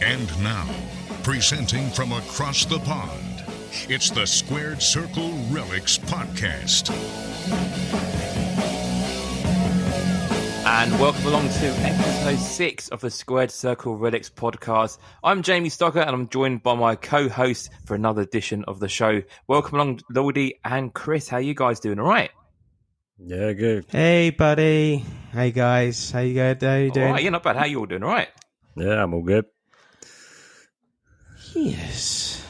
And now, presenting from across the pond, it's the Squared Circle Relics Podcast. And welcome along to episode 6 of the Squared Circle Relics Podcast. I'm Jamie Stocker and I'm joined by my co-host for another edition of the show. Welcome along, Lloydy and Chris. How you guys doing? All right? Yeah, good. Hey, buddy. Hey, guys. How you doing? All right, yeah, not bad. How you all doing? All right? Yeah, I'm all good. Yes.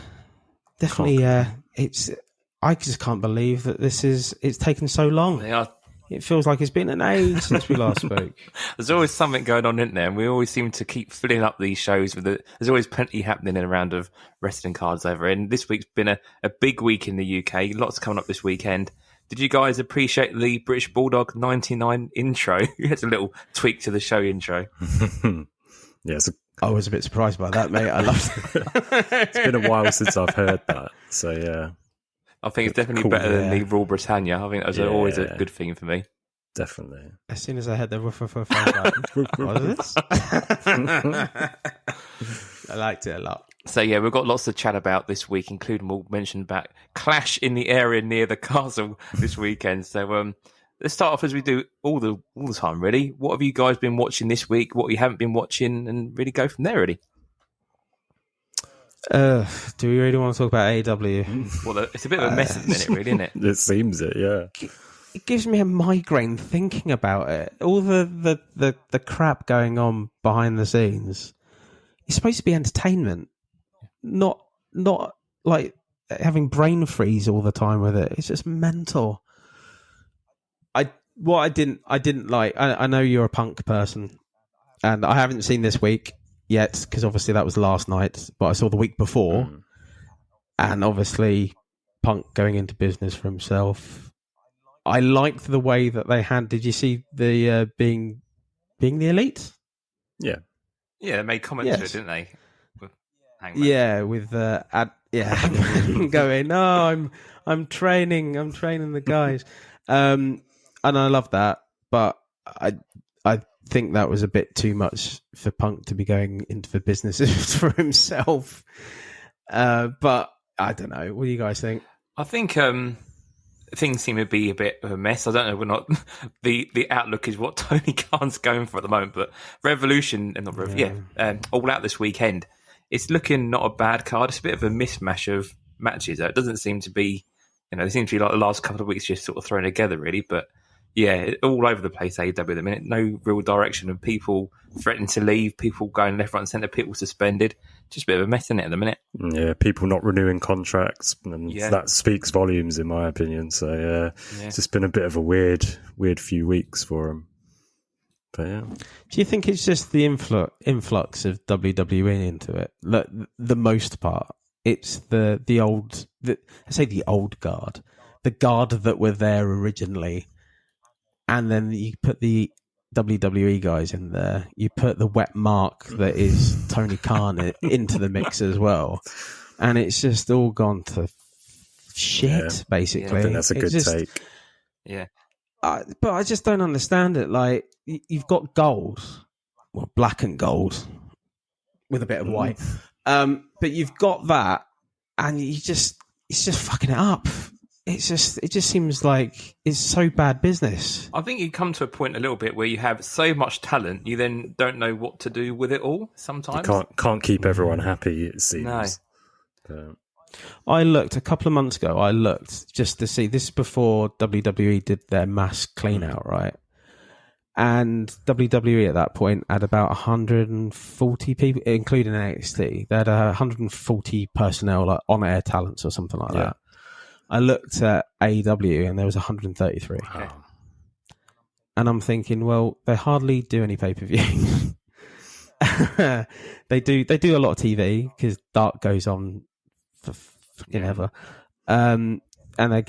Definitely, I just can't believe that it's taken so long. Yeah. It feels like it's been an age since we last spoke. There's always something going on, isn't there? And we always seem to keep filling up these shows with it. There's always plenty happening in a round of wrestling cards over. And this week's been a big week in the UK. Lots coming up this weekend. Did you guys appreciate the British Bulldog 99 intro? It's a little tweak to the show intro. Yes, I was a bit surprised by that, mate. I loved it. it's been a while since I've heard that. So, yeah. I think it's definitely cool, better than the Rule Britannia. I think that was always a good thing for me. Definitely. As soon as I had the woof, I was like, what is this? I liked it a lot. So, yeah, we've got lots to chat about this week, including we'll mention back Clash in the area near the castle this weekend. So, let's start off as we do all the time, really. What have you guys been watching this week? What you haven't been watching? And really go from there, really. Do we really want to talk about AEW? Well, it's a bit of a mess at the minute, really, isn't it? It seems it, yeah. It gives me a migraine thinking about it. All the crap going on behind the scenes. It's supposed to be entertainment, not like having brain freeze all the time with it. It's just mental. I didn't like. I know you're a Punk person, and I haven't seen this week yet because obviously that was last night. But I saw the week before, and obviously Punk going into business for himself. I liked the way that they had. Did you see the being the Elite? Yeah. Yeah, they made comments to it, didn't they? Yeah, with going. No, I'm training the guys, and I love that. But I think that was a bit too much for Punk to be going into the business for himself. But I don't know. What do you guys think? I think things seem to be a bit of a mess. I don't know. We're not the outlook is what Tony Khan's going for at the moment, but Revolution and All Out this weekend. It's looking not a bad card. It's a bit of a mismatch of matches. It doesn't seem to be, it seems to be like the last couple of weeks just sort of thrown together, really. But yeah, all over the place, AEW at the minute. No real direction of people threatening to leave, people going left, right and centre, people suspended. Just a bit of a mess in it at the minute. Yeah, people not renewing contracts. And that speaks volumes, in my opinion. So, it's just been a bit of a weird few weeks for them. But, yeah. Do you think it's just the influx of WWE into it? The most part, it's the old guard, the guard that were there originally, and then you put the WWE guys in there. You put the wet mark that is Tony Khan into the mix as well, and it's just all gone to shit. Basically, I think that's a good take. Yeah. But I just don't understand it. Like, you've got gold, well, black and gold with a bit of white. But you've got that, and it's just fucking it up. It just seems like it's so bad business. I think you come to a point a little bit where you have so much talent, you then don't know what to do with it all. Sometimes you can't keep everyone happy. It seems. No. I looked a couple of months ago. I looked just to see. This is before WWE did their mass clean out, right? And WWE at that point had about 140 people, including NXT. They had 140 personnel, like on-air talents or something like that. I looked at AEW and there was 133. Okay. And I'm thinking, well, they hardly do any pay-per-view. They do a lot of TV because Dark goes on for fucking ever. And they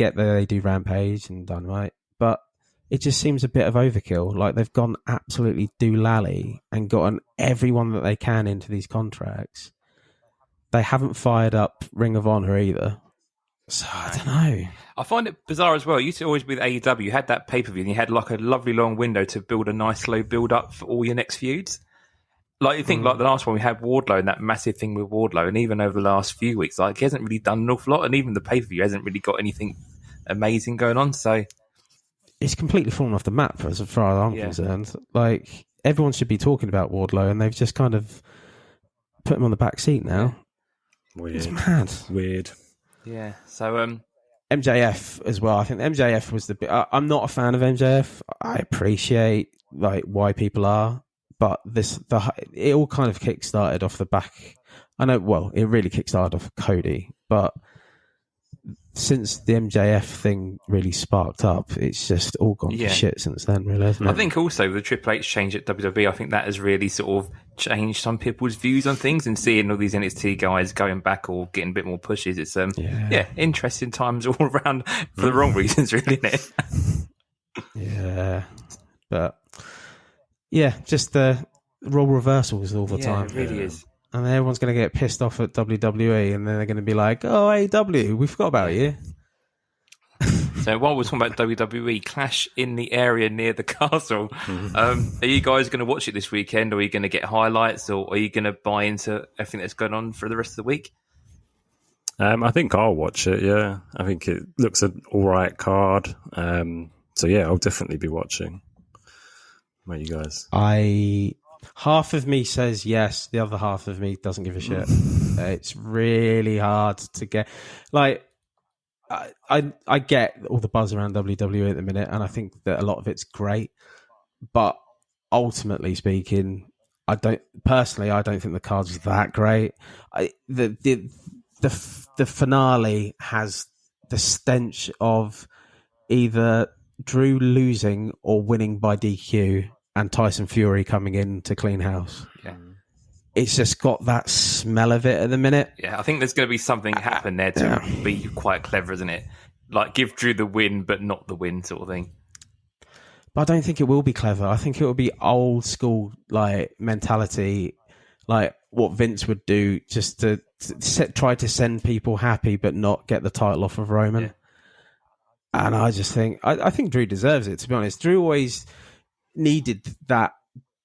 do Rampage and Dynamite. But it just seems a bit of overkill. Like, they've gone absolutely doolally and gotten everyone that they can into these contracts. They haven't fired up Ring of Honor either. So I don't know. I find it bizarre as well. You used to always with AEW, you had that pay-per-view and you had like a lovely long window to build a nice slow build-up for all your next feuds. Like, you think, like, the last one we had Wardlow and that massive thing with Wardlow, and even over the last few weeks, like, he hasn't really done an awful lot, and even the pay-per-view hasn't really got anything amazing going on, so... It's completely fallen off the map as far as I'm concerned. Like, everyone should be talking about Wardlow, and they've just kind of put him on the back seat now. Weird. It's mad. Weird. Yeah, so... MJF as well. I think MJF was the... I'm not a fan of MJF. I appreciate, like, why people are, but it all kind of kick-started off the back. I know, well, it really kick-started off Cody, but since the MJF thing really sparked up, it's just all gone to shit since then, really, hasn't it? I think also the Triple H change at WWE, I think that has really sort of changed some people's views on things, and seeing all these NXT guys going back or getting a bit more pushes, it's interesting times all around for the wrong reasons, really, isn't it? Yeah. But yeah, just the role reversals all the time. It really is. And everyone's going to get pissed off at WWE, and then they're going to be like, "Oh, AEW, we forgot about you." So while we're talking about WWE, Clash in the area near the castle, are you guys going to watch it this weekend, or are you going to get highlights, or are you going to buy into everything that's going on for the rest of the week? I think I'll watch it, yeah. I think it looks an alright card. So yeah, I'll definitely be watching. What about you guys? Half of me says yes, the other half of me doesn't give a shit. It's really hard to get. Like, I get all the buzz around WWE at the minute, and I think that a lot of it's great. But ultimately speaking, I don't think the card's that great. The finale has the stench of either Drew losing or winning by DQ, and Tyson Fury coming in to clean house. Yeah. It's just got that smell of it at the minute. Yeah, I think there's going to be something happen there to be quite clever, isn't it? Like, give Drew the win, but not the win sort of thing. But I don't think it will be clever. I think it will be old school, like, mentality, like what Vince would do, just to try to send people happy, but not get the title off of Roman. Yeah. And I just think, I think Drew deserves it, to be honest. Drew always needed that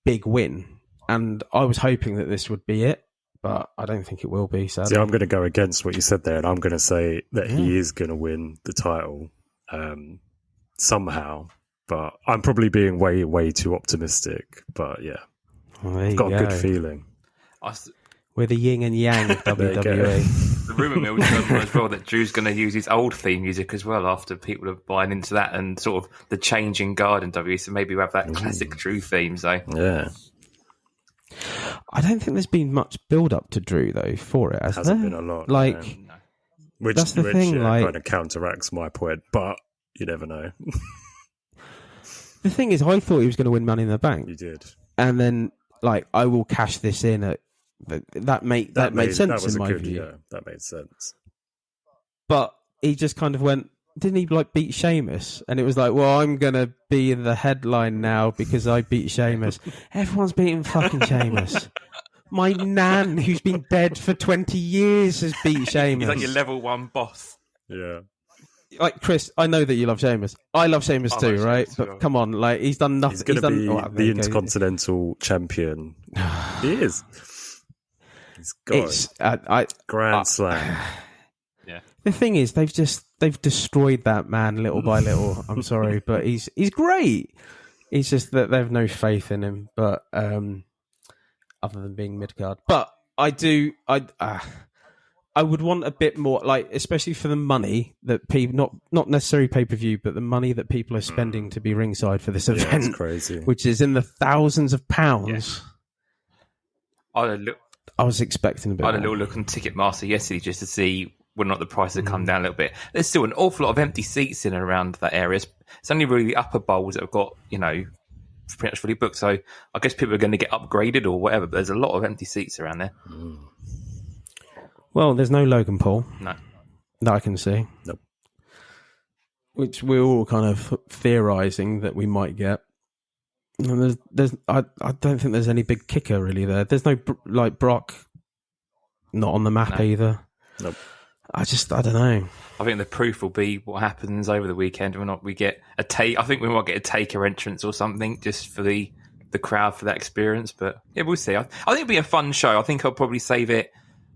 big win, and I was hoping that this would be it, but I don't think it will be. Sadly. See, I'm going to go against what you said there, and I'm going to say that he is going to win the title somehow, but I'm probably being way, way too optimistic. But yeah, I've got a good feeling. We're the yin and yang of WWE. The rumour mill is as well that Drew's going to use his old theme music as well, after people are buying into that and sort of the changing guard in WWE. So maybe we'll have that classic Drew theme. So yeah, I don't think there's been much build up to Drew though for it. Hasn't been a lot. Like, no. Which that's the thing. Like, kind of counteracts my point, but you never know. The thing is, I thought he was going to win Money in the Bank. You did, and then like, I will cash this in at. That made sense in my view. Yeah, that made sense. But he just kind of went, didn't he like beat Sheamus? And it was like, well, I'm going to be in the headline now because I beat Sheamus. Everyone's beating fucking Sheamus. My nan, who's been dead for 20 years, has beat Sheamus. He's like your level 1 boss. Yeah. Like, Chris, I know that you love Sheamus. I love Sheamus too, right? But come on, like, he's done nothing. He's going to be the Intercontinental Champion. He is. Grand Slam. Yeah. The thing is, they've destroyed that man little by little. I'm sorry, but he's great. It's just that they have no faith in him. But other than being mid card, but I would want a bit more, like, especially for the money that people, not necessarily pay per view, but the money that people are spending to be ringside for this event, it's crazy, which is in the thousands of pounds. Yeah. I was expecting a bit. I had a little look on Ticketmaster yesterday just to see whether or not the prices have come down a little bit. There's still an awful lot of empty seats in and around that area. It's only really the upper bowls that have got, pretty much fully booked. So I guess people are going to get upgraded or whatever, but there's a lot of empty seats around there. Well, there's no Logan Paul. No. That I can see. Nope. Which we're all kind of theorising that we might get. And I don't think there's any big kicker really there. There's no like Brock, not on the map either. Nope. I don't know. I think the proof will be what happens over the weekend. Whether or not we get I think we might get a taker entrance or something just for the the crowd for that experience. But yeah, we'll see. I think it'll be a fun show. I think I'll probably save it.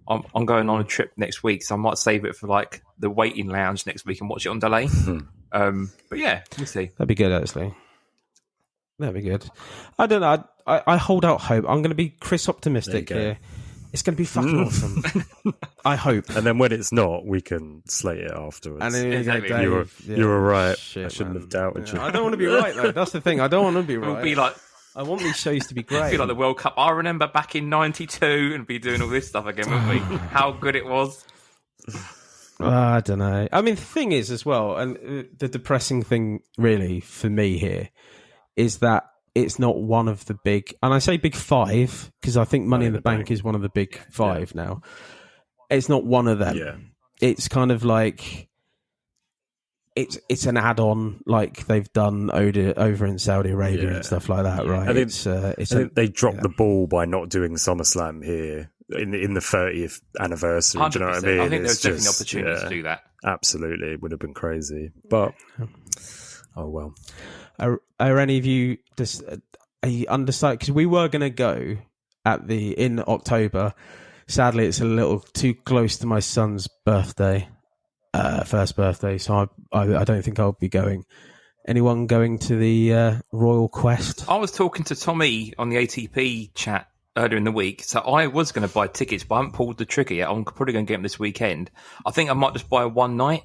I'm going on a trip next week, so I might save it for like the waiting lounge next week and watch it on delay. But yeah, we'll see. That'd be good, actually. That'd be good. I don't know. I hold out hope. I'm going to be Chris optimistic here. It's going to be fucking awesome. I hope. And then when it's not, we can slate it afterwards. And then exactly. You were right. Shit, I shouldn't have doubted you. I don't want to be right, though. That's the thing. I don't want to be right. It'll be like, I want these shows to be great. it'll be like the World Cup. I remember back in '92 and be doing all this stuff again, wouldn't we? How good it was. I don't know. I mean, the thing is as well, and the depressing thing really for me here is that it's not one of the big, and I say big five because I think Money in the Bank is one of the big five now. It's not one of them. Yeah. It's kind of like it's an add-on, like they've done over in Saudi Arabia and stuff like that, right? I think they dropped the ball by not doing SummerSlam here in the 30th anniversary. 100%. Do you know what I mean? I think there's definitely an opportunity to do that. Absolutely, it would have been crazy, but oh well. Are any of you just are you undecided? Because we were going to go in October. Sadly, it's a little too close to my son's birthday, first birthday, so I don't think I'll be going. Anyone going to the Royal Quest? I was talking to Tommy on the ATP chat earlier in the week, so I was going to buy tickets, but I haven't pulled the trigger yet. I'm probably going to get them this weekend. I think I might just buy one night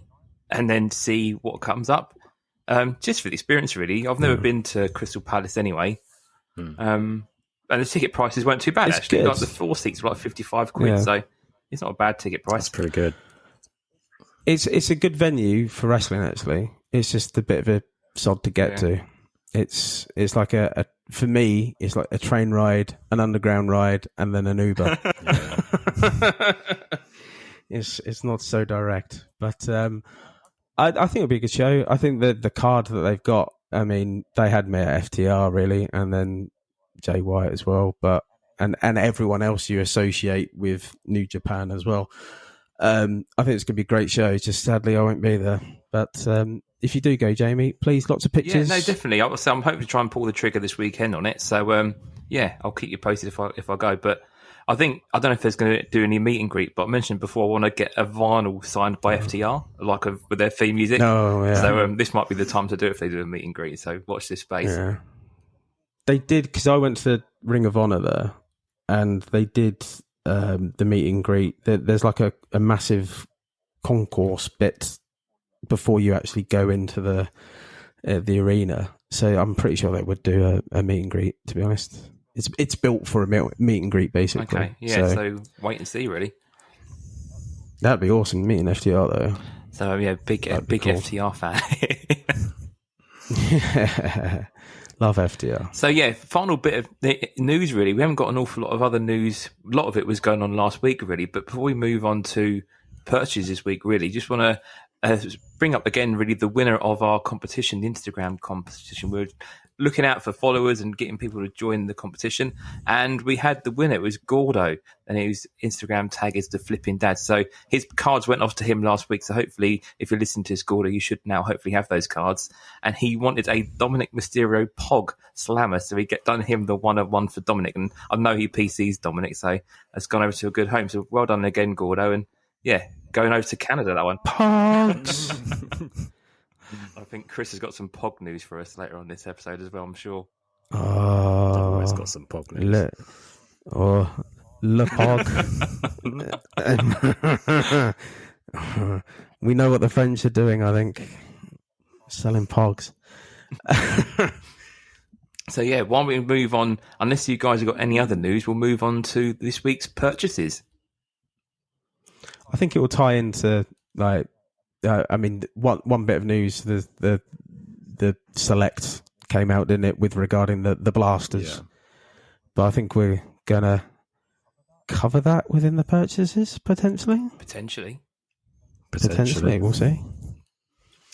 and then see what comes up. Just for the experience, really. I've never been to Crystal Palace anyway. And the ticket prices weren't too bad, actually. Like the 4 seats were like 55 quid, so it's not a bad ticket price. That's pretty good. It's a good venue for wrestling, actually. It's just a bit of a sod to get to. It's like for me, it's like a train ride, an underground ride, and then an Uber. It's not so direct, but I think it'll be a good show. I think that the card that they've got, I mean, they had me at FTR really, and then Jay White as well, but and everyone else you associate with New Japan as well. I think it's going to be a great show. Just sadly, I won't be there. But if you do go, Jamie, please, lots of pictures. Yeah, no, definitely. I'm hoping to try and pull the trigger this weekend on it. So I'll keep you posted if I go. But I don't know if there's going to do any meet and greet, but I mentioned before I want to get a vinyl signed by FTR, like with their theme music. Oh, yeah. So this might be the time to do it if they do a meet and greet. So watch this space. Yeah. They did, because I went to Ring of Honor there, and they did the meet and greet. There's like a massive concourse bit before you actually go into the arena. So I'm pretty sure they would do a meet and greet, to be honest. It's built for a meet and greet, basically. Okay, yeah, so wait and see, really. That'd be awesome, meeting FTR, though. So, yeah, big cool. FTR fan. Love FTR. So, yeah, final bit of news, really. We haven't got an awful lot of other news. A lot of it was going on last week, really. But before we move on to purchases this week, really, just want to bring up again, really, the winner of our competition, the Instagram competition. We're looking out for followers and getting people to join the competition. And we had the winner. It was Gordo, and his Instagram tag is The Flipping Dad. So his cards went off to him last week. So hopefully, if you're listening to this, Gordo, you should now hopefully have those cards. And he wanted a Dominic Mysterio Pog Slammer. So he done him the 1-of-1 for Dominic. And I know he PCs Dominic, so it's gone over to a good home. So well done again, Gordo. And yeah, going over to Canada, that one. Pogs! I think Chris has got some Pog news for us later on this episode as well, I'm sure. I've always got some Pog news. Le Pog. We know what the French are doing, I think. Selling Pogs. So, yeah, while we move on, unless you guys have got any other news, we'll move on to this week's purchases. I think it will tie into, like, I mean, one bit of news, the Select came out, didn't it, with regarding the blasters. Yeah. But I think we're going to cover that within the purchases, potentially. Potentially, we'll see.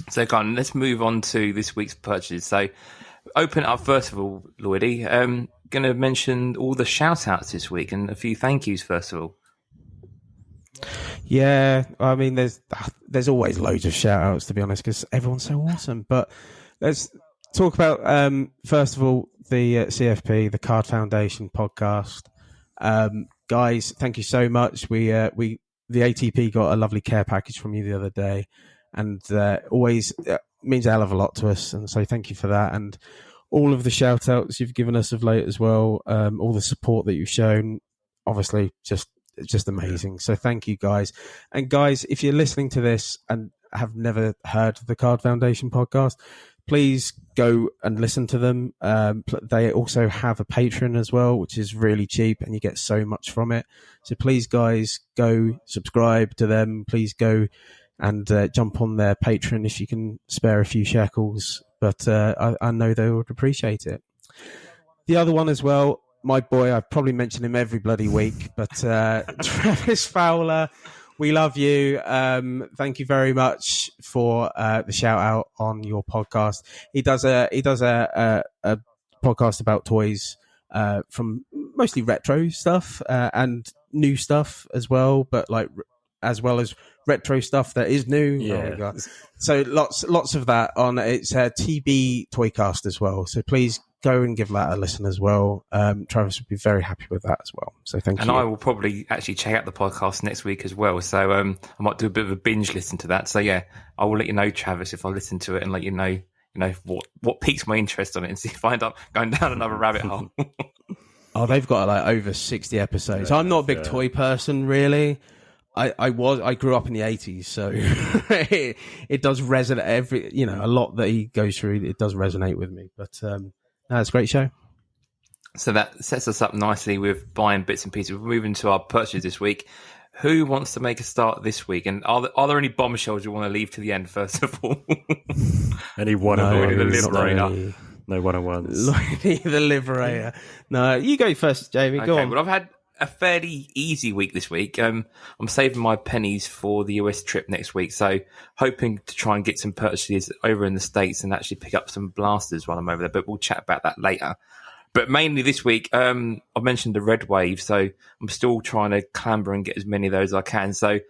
So, Con, let's move on to this week's purchases. So, open it up first of all, Lloydy. Going to mention all the shout-outs this week and a few thank yous first of all. Yeah, I mean, there's always loads of shout outs, to be honest, because everyone's so awesome. But let's talk about first of all the CFP, the Card Foundation podcast. Guys, thank you so much. We the ATP got a lovely care package from you the other day, and always means a hell of a lot to us. And so thank you for that, and all of the shout outs you've given us of late as well. All the support that you've shown, obviously, just amazing. So thank you, guys. And guys, if you're listening to this and have never heard the Card Foundation podcast, please go and listen to them. They also have a Patreon as well, which is really cheap, and you get so much from it. So please, guys, go subscribe to them. Please go and jump on their Patreon if you can spare a few shekels. But I know they would appreciate it. The other one as well, my boy, I've probably mentioned him every bloody week, but Travis Fowler, we love you. Thank you very much for the shout out on your podcast. He does a podcast about toys from mostly retro stuff and new stuff as well, but like as well as retro stuff that is new. Yeah. So lots of that on. It's TB Toycast as well. So please go and give that a listen as well. Travis would be very happy with that as well. So thank you. And I will probably actually check out the podcast next week as well. So I might do a bit of a binge listen to that. So yeah, I will let you know, Travis, if I listen to it, and let you know what piques my interest on it, and see if I end up going down another rabbit hole. Oh, they've got like over 60 episodes. I'm not a big toy person, really. I grew up in the 80s, so it does resonate. A lot that he goes through, it does resonate with me. But no, it's a great show. So that sets us up nicely with buying bits and pieces. We're moving to our purchases this week. Who wants to make a start this week? And are there any bombshells you want to leave to the end, first of all? Any one-on-ones? The Liberator. No one-on-ones. Lloydy the Liberator. No, you go first, Jamie. Go on. Well, I've had a fairly easy week this week. I'm saving my pennies for the US trip next week, so hoping to try and get some purchases over in the States and actually pick up some blasters while I'm over there, but we'll chat about that later. But mainly this week, I've mentioned the Red Wave, so I'm still trying to clamber and get as many of those as I can. So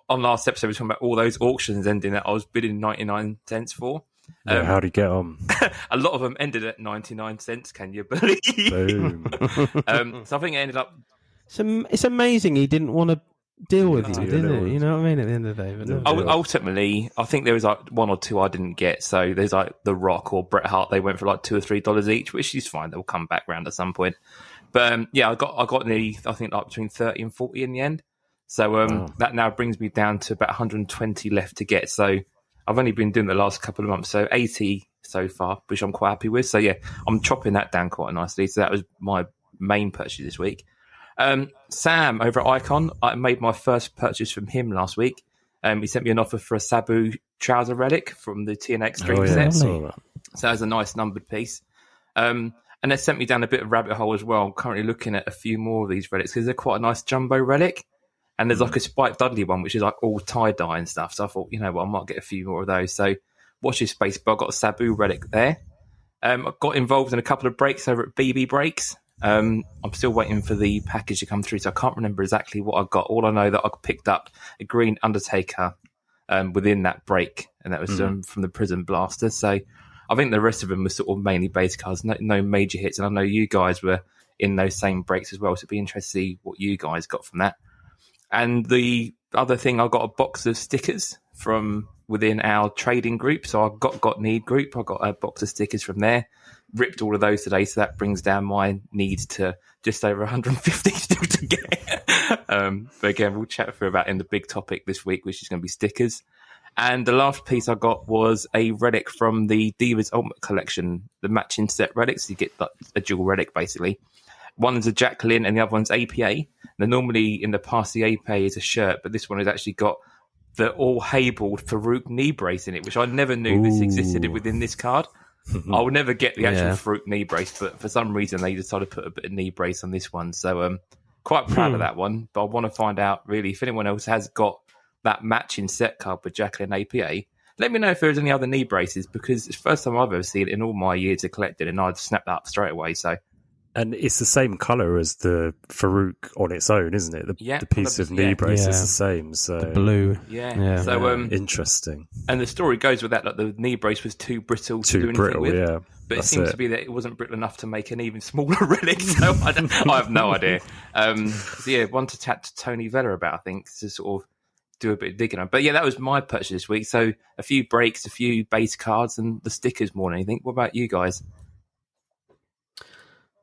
on last episode, we were talking about all those auctions ending that I was bidding 99 cents for. How do you get on? A lot of them ended at 99 cents, can you believe? Boom. So I think it ended up... It's amazing he didn't want to deal with you, did he? You know what I mean? At the end of the day. But no. Ultimately, I think there was like one or two I didn't get. So there's like The Rock or Bret Hart. They went for like $2 or $3 each, which is fine. They'll come back round at some point. But yeah, I got nearly, I think, like between 30 and 40 in the end. So that now brings me down to about 120 left to get. So I've only been doing the last couple of months, so 80 so far, which I'm quite happy with. So yeah, I'm chopping that down quite nicely. So that was my main purchase this week. Sam over at Icon, I made my first purchase from him last week. He sent me an offer for a Sabu trouser relic from the TNX Dream set. So that was a nice numbered piece. And that sent me down a bit of rabbit hole as well. I'm currently looking at a few more of these relics because they're quite a nice jumbo relic. And there's like a Spike Dudley one, which is like all tie-dye and stuff. So I thought, I might get a few more of those. So watch this space, but I got a Sabu relic there. I got involved in a couple of breaks over at BB Breaks. I'm still waiting for the package to come through, so I can't remember exactly what I got. All I know that I picked up a green Undertaker within that break, and that was from the Prison Blaster. So I think the rest of them were sort of mainly base cards, no major hits. And I know you guys were in those same breaks as well, so it'd be interesting to see what you guys got from that. And the other thing, I got a box of stickers from within our trading group. So I got Need group. I got a box of stickers from there. Ripped all of those today, so that brings down my need to just over 150 still to get. But again, we'll chat through about in the big topic this week, which is going to be stickers. And the last piece I got was a relic from the Divas Ultimate Collection, the matching set relics. You get a dual relic, basically. One's a Jacqueline and the other one's APA. Now, normally in the past, the APA is a shirt, but this one has actually got the all-habled Farouk knee brace in it, which I never knew this existed within this card. I will never get the actual Farouk knee brace, but for some reason they decided to put a bit of knee brace on this one. So quite proud of that one, but I want to find out really if anyone else has got that matching set card with Jacqueline APA. Let me know if there's any other knee braces, because it's the first time I've ever seen it in all my years of collecting, and I'd snap that up straight away. So And it's the same colour as the Farouk on its own, isn't it? The piece of knee brace is the same. So the blue. Yeah. So interesting. And the story goes with that the knee brace was too brittle to do anything with. Yeah. But it seems to be that it wasn't brittle enough to make an even smaller relic. So I have no idea. One to chat to Tony Vella about, I think, to sort of do a bit of digging on. But yeah, that was my purchase this week. So a few breaks, a few base cards, and the stickers more than anything. What about you guys?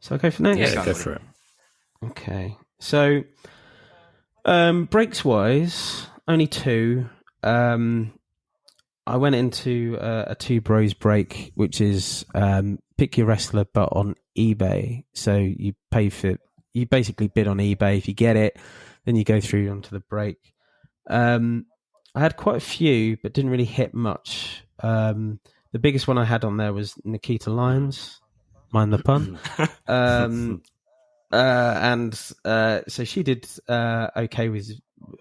So I go for next? Yeah, go for it. Okay. So, breaks wise, only two. I went into a Two Bros break, which is pick your wrestler, but on eBay. So you basically bid on eBay. If you get it, then you go through onto the break. I had quite a few, but didn't really hit much. The biggest one I had on there was Nikita Lyons. Mind the pun. So she did okay with.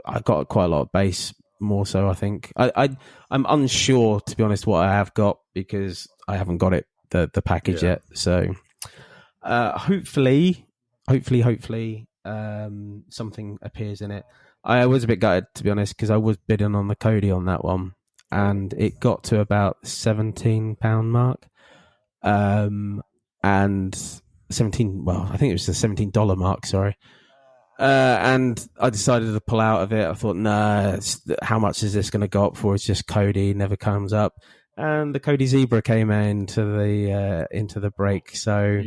I got quite a lot of base, more so I think. I'm unsure, to be honest, what I have got because I haven't got it the package yet. So hopefully, something appears in it. I was a bit gutted, to be honest, because I was bidding on the Cody on that one, and it got to about £17 mark. And 17, well, I think it was the $17 mark, sorry. And I decided to pull out of it. I thought, nah, how much is this going to go up for? It's just Cody, never comes up. And the Cody Zebra came into the break. So,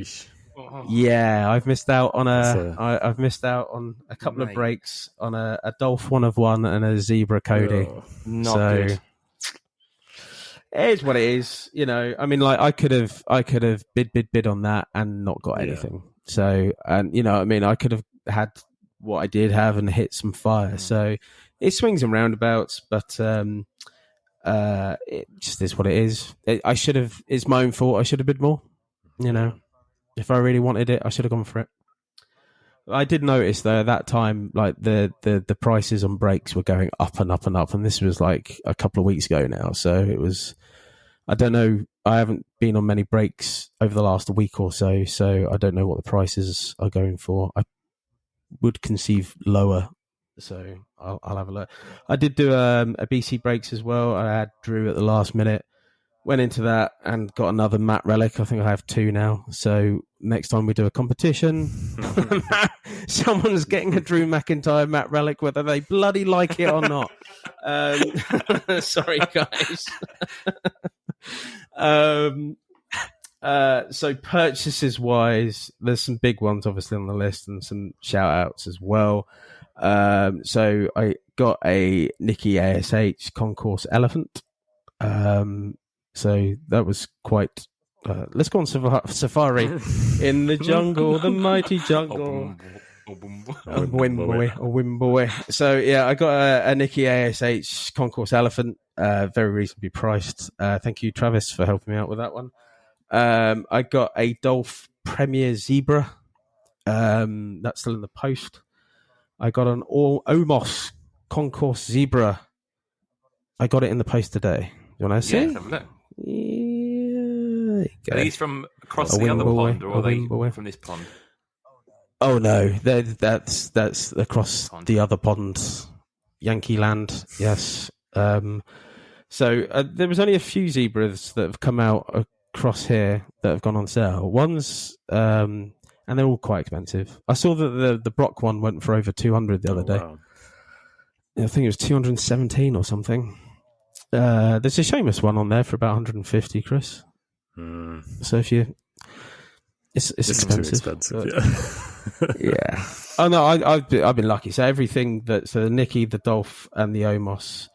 yeah, I've missed out on I've missed out on a couple of breaks on a Dolph 1 of 1 and a Zebra Cody. Not good. It is what it is, you know. I mean, like I could have bid on that and not got anything. So, and you know, I mean, I could have had what I did have and hit some fire. So, it swings and roundabouts, but it just is what it is. It's my own fault. I should have bid more. You know, if I really wanted it, I should have gone for it. I did notice though at that time, like the prices on breaks were going up and up and up, and this was like a couple of weeks ago now. So it was, I don't know. I haven't been on many breaks over the last week or so, so I don't know what the prices are going for. I would conceive lower, so I'll have a look. I did do a BC breaks as well. I had Drew at the last minute. Went into that and got another Matt relic. I think I have 2 now. So next time we do a competition, someone's getting a Drew McIntyre Matt relic, whether they bloody like it or not. Sorry, guys. So purchases wise, there's some big ones obviously on the list and some shout outs as well. So I got a Nikki ASH Concourse Elephant. So that was quite. Let's go on safari in the jungle, the mighty jungle. Wimboy. So yeah, I got a Nikki ASH Concourse Elephant, very reasonably priced. Thank you, Travis, for helping me out with that one. I got a Dolph Premier Zebra. That's still in the post. I got an Omos Concourse Zebra. I got it in the post today. You want to see? Yeah, have a look. Yeah. Are these from across the other pond, or are they from this pond? Oh no, that's across the other pond, Yankee Land. Yes. So there was only a few zebras that have come out across here that have gone on sale. One's and they're all quite expensive. I saw that the Brock one went for over 200 the other day. Wow. I think it was 217 or something. There's a Seamus one on there for about 150, Chris. So if you, it's expensive. Too expensive, yeah. Oh no, I've been lucky. So everything so the Nikki, the Dolph, and the Omos,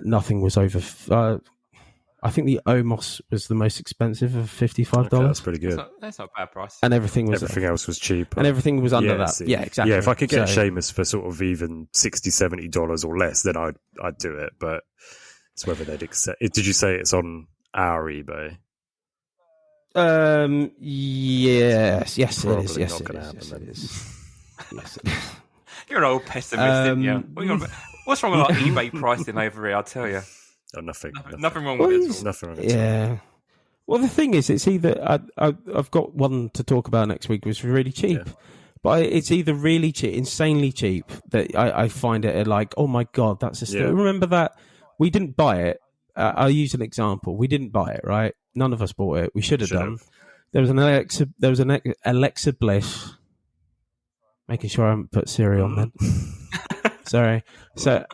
nothing was over. I think the Omos was the most expensive of $55. Okay, that's pretty good. That's not a bad price. And everything else was cheap. And everything was under that. Yeah, exactly. Yeah, if I could get Seamus for sort of even $60, $70 or less, then I'd do it. But it's whether they'd accept. Did you say it's on our eBay? Yes, it is. Probably Yes, not it going to is. happen. Yes, Then. it is. Yes, it is. You're an old pessimist, aren't you? What's wrong with like eBay pricing over here? I'll tell you. Oh, nothing. Nothing wrong with it at all. Nothing wrong at all. Yeah. Well, the thing is, it's either I've got one to talk about next week, which is really cheap. Yeah. But it's either really cheap, insanely cheap, that I find it like, oh my God, that's a steal. Yeah. Remember that? We didn't buy it. I'll use an example. We didn't buy it, right? None of us bought it. We should have done. There was an Alexa Bliss. Making sure I haven't put Siri on then. Sorry. So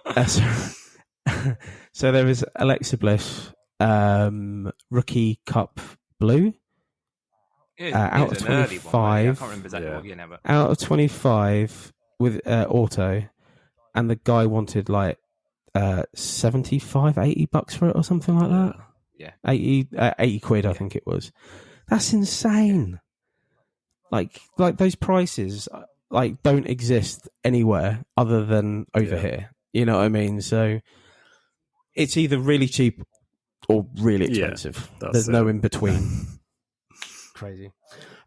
there was Alexa Bliss, Rookie Cup Blue. Out of 25, I can't remember exactly what year now, but out of 25 with auto, and the guy wanted like 75, 80 bucks for it or something like that. Yeah, 80 quid, I think it was. That's insane. Like those prices, like don't exist anywhere other than over here. You know what I mean? So it's either really cheap or really expensive. There's no in between. Crazy.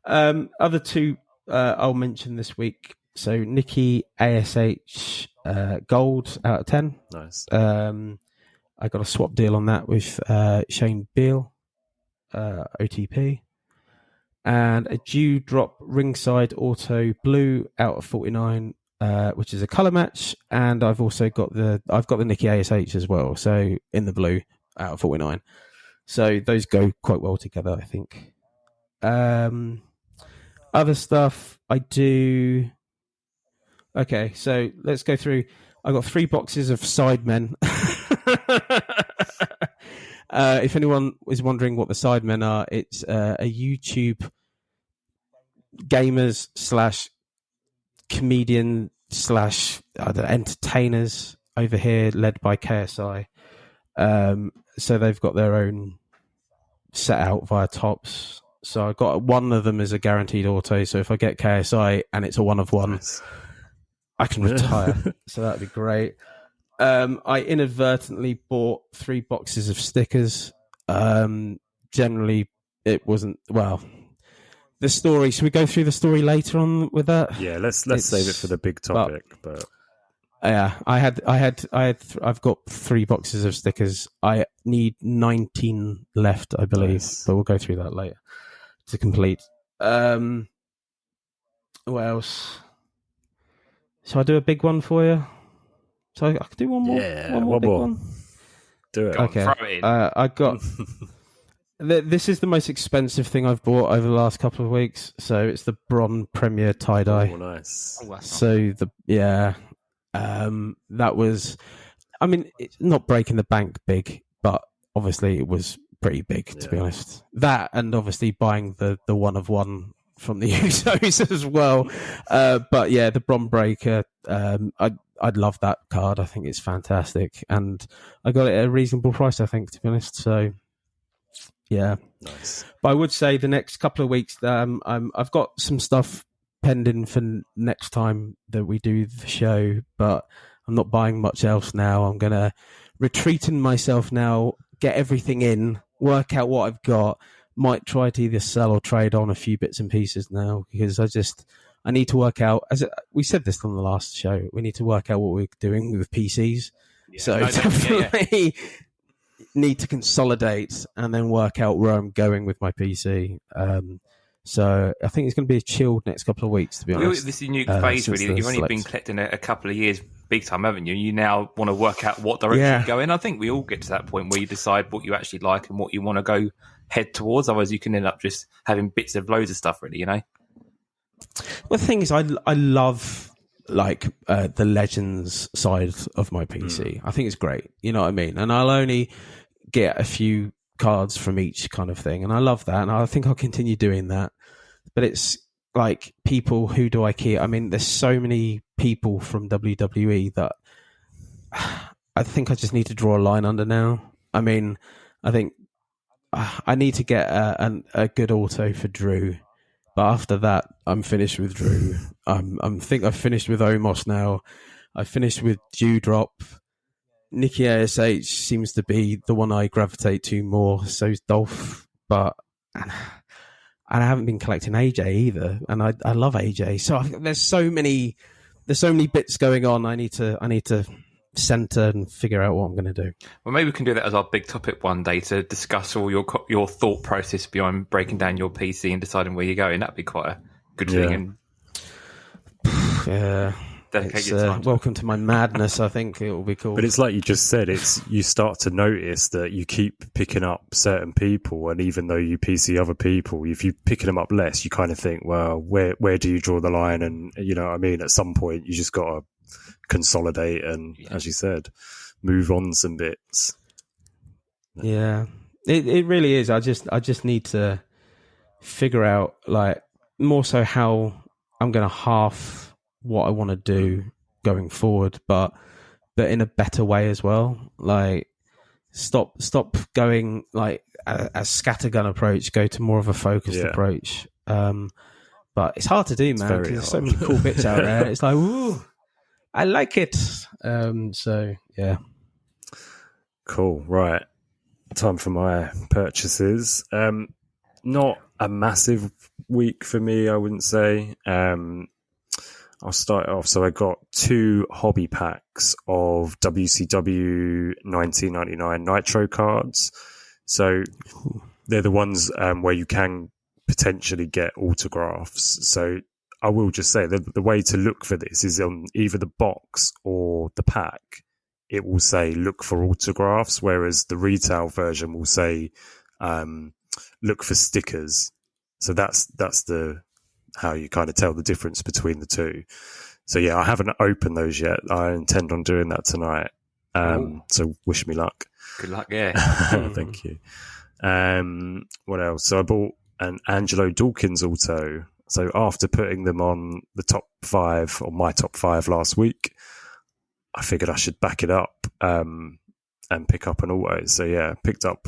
Other two I'll mention this week. So Nikki ASH gold out of 10. Nice. I got a swap deal on that with Shane Beale, OTP, and a Dewdrop ringside auto blue out of 49, which is a color match. And I've also got the Nikki ASH as well. So in the blue out of 49. So those go quite well together, I think. Other stuff I do. Okay, so let's go through. I got 3 boxes of Sidemen. If anyone is wondering what the Sidemen are, it's a YouTube gamers / comedian / entertainers over here, led by KSI. So they've got their own set out via Tops. So I got one of them as a guaranteed auto. So if I get KSI and it's a 1 of 1, I can retire. So that'd be great. I inadvertently bought 3 boxes of stickers. Generally, it wasn't the story. Should we go through the story later on with that? Yeah, let's save it for the big topic. But yeah, I've got 3 boxes of stickers. I need 19 left, I believe. Nice. But we'll go through that later to complete. What else? Shall I do a big one for you? So I could do one more. Yeah, one more big one. Do it. Okay. I got. This is the most expensive thing I've bought over the last couple of weeks. So it's the Bron Premier tie dye. Oh, nice. So that was. I mean, it's not breaking the bank big, but obviously it was pretty big, to be honest. That, and obviously buying the 1 of 1 from the Usos as well. But yeah, the Bron Breaker, I'd love that card. I think it's fantastic. And I got it at a reasonable price, I think, to be honest. So yeah. Nice. But I would say the next couple of weeks, I've got some stuff pending for next time that we do the show, but I'm not buying much else now. I'm going to retreat in myself now, get everything in, work out what I've got. Might try to either sell or trade on a few bits and pieces now, because I need to work out, we said this on the last show, we need to work out what we're doing with PCs. Yeah, so definitely need to consolidate and then work out where I'm going with my PC. So I think it's going to be a chilled next couple of weeks, to be honest. This is a new phase, really. You've only been collecting a couple of years big time, haven't you? You now want to work out what direction you go in. I think we all get to that point where you decide what you actually like and what you want to go head towards. Otherwise, you can end up just having bits of loads of stuff, really, you know? Well, the thing is, I love the Legends side of my PC. I think it's great. You know what I mean? And I'll only get a few cards from each kind of thing, and I love that, and I think I'll continue doing that. But it's like, people, who do I keep? I mean, there's so many people from WWE that I think I just need to draw a line under now. I mean, I think I need to get a good auto for Drew, but after that, I'm finished with Drew. I think I've finished with Omos now. I've finished with Dewdrop. Nikki ASH seems to be the one I gravitate to more. So's Dolph, but and I haven't been collecting AJ either, and I love AJ. So there's so many bits going on. I need to centre and figure out what I'm going to do. Well, maybe we can do that as our big topic one day to discuss all your thought process behind breaking down your PC and deciding where you're going. That'd be quite a good thing. And yeah. dedicate your time. Welcome to my madness. I think it will be cool. But it's like you just said, you start to notice that you keep picking up certain people, and even though you PC other people, if you're picking them up less, you kind of think, well, where do you draw the line? And you know what I mean? At some point, you just got to consolidate and, as you said, move on some bits. Yeah, it really is. I just need to figure out, like, more so how I'm going to half what I want to do going forward, but in a better way as well. Like, stop going like a scattergun approach, go to more of a focused approach. But it's hard to do, man, because there's so many cool bits out there. It's like, ooh, I like it. So yeah, cool. Right, time for my purchases. Not a massive week for me, I wouldn't say. I'll start off. So I got 2 hobby packs of WCW 1999 Nitro cards. So they're the ones where you can potentially get autographs. So I will just say that the way to look for this is on either the box or the pack. It will say look for autographs, whereas the retail version will say look for stickers. So that's the how you kind of tell the difference between the two. So yeah, I haven't opened those yet. I intend on doing that tonight. So wish me luck. Good luck, yeah. Thank you. What else? So I bought an Angelo Dawkins auto. So after putting them on the top 5 or my top 5 last week, I figured I should back it up and pick up an auto. So yeah, picked up.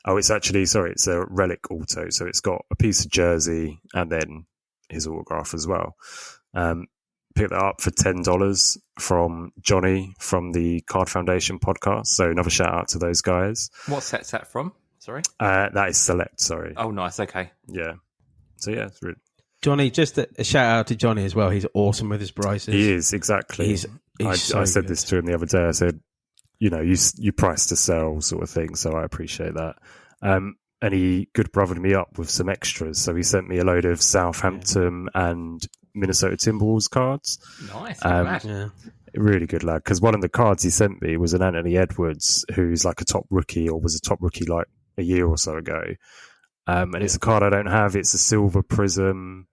Oh, it's a relic auto. So it's got a piece of jersey and then his autograph as well. Picked that up for $10 from Johnny from the Card Foundation podcast. So another shout out to those guys. What set's that from? Sorry? That is Select, sorry. Oh, nice. Okay. Yeah. So yeah, it's really... Johnny, just a shout out to Johnny as well. He's awesome with his prices. He is, exactly. I said this to him the other day. I said, you know, you price to sell sort of thing. So I appreciate that. And he good brothered me up with some extras. So he sent me a load of Southampton and Minnesota Timberwolves cards. Nice. Really good lad. Because one of the cards he sent me was an Anthony Edwards, who's like a top rookie or was a top rookie like a year or so ago. And it's a card I don't have. It's a silver prism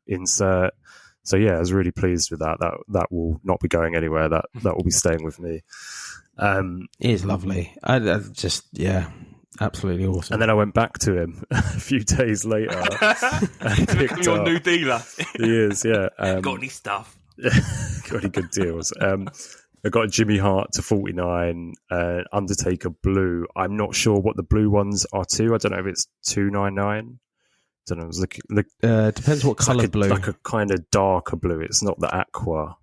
insert. So yeah, I was really pleased with that. That will not be going anywhere. That will be staying with me. It is lovely. I just, yeah. Absolutely awesome. And then I went back to him a few days later. Become your new dealer. He is, yeah. Got any stuff? Got any good deals? I got a Jimmy Hart to 49, Undertaker blue. I'm not sure what the blue ones are too. I don't know if it's 299. Don't know. It was depends what colour like blue. Like a kind of darker blue. It's not the aqua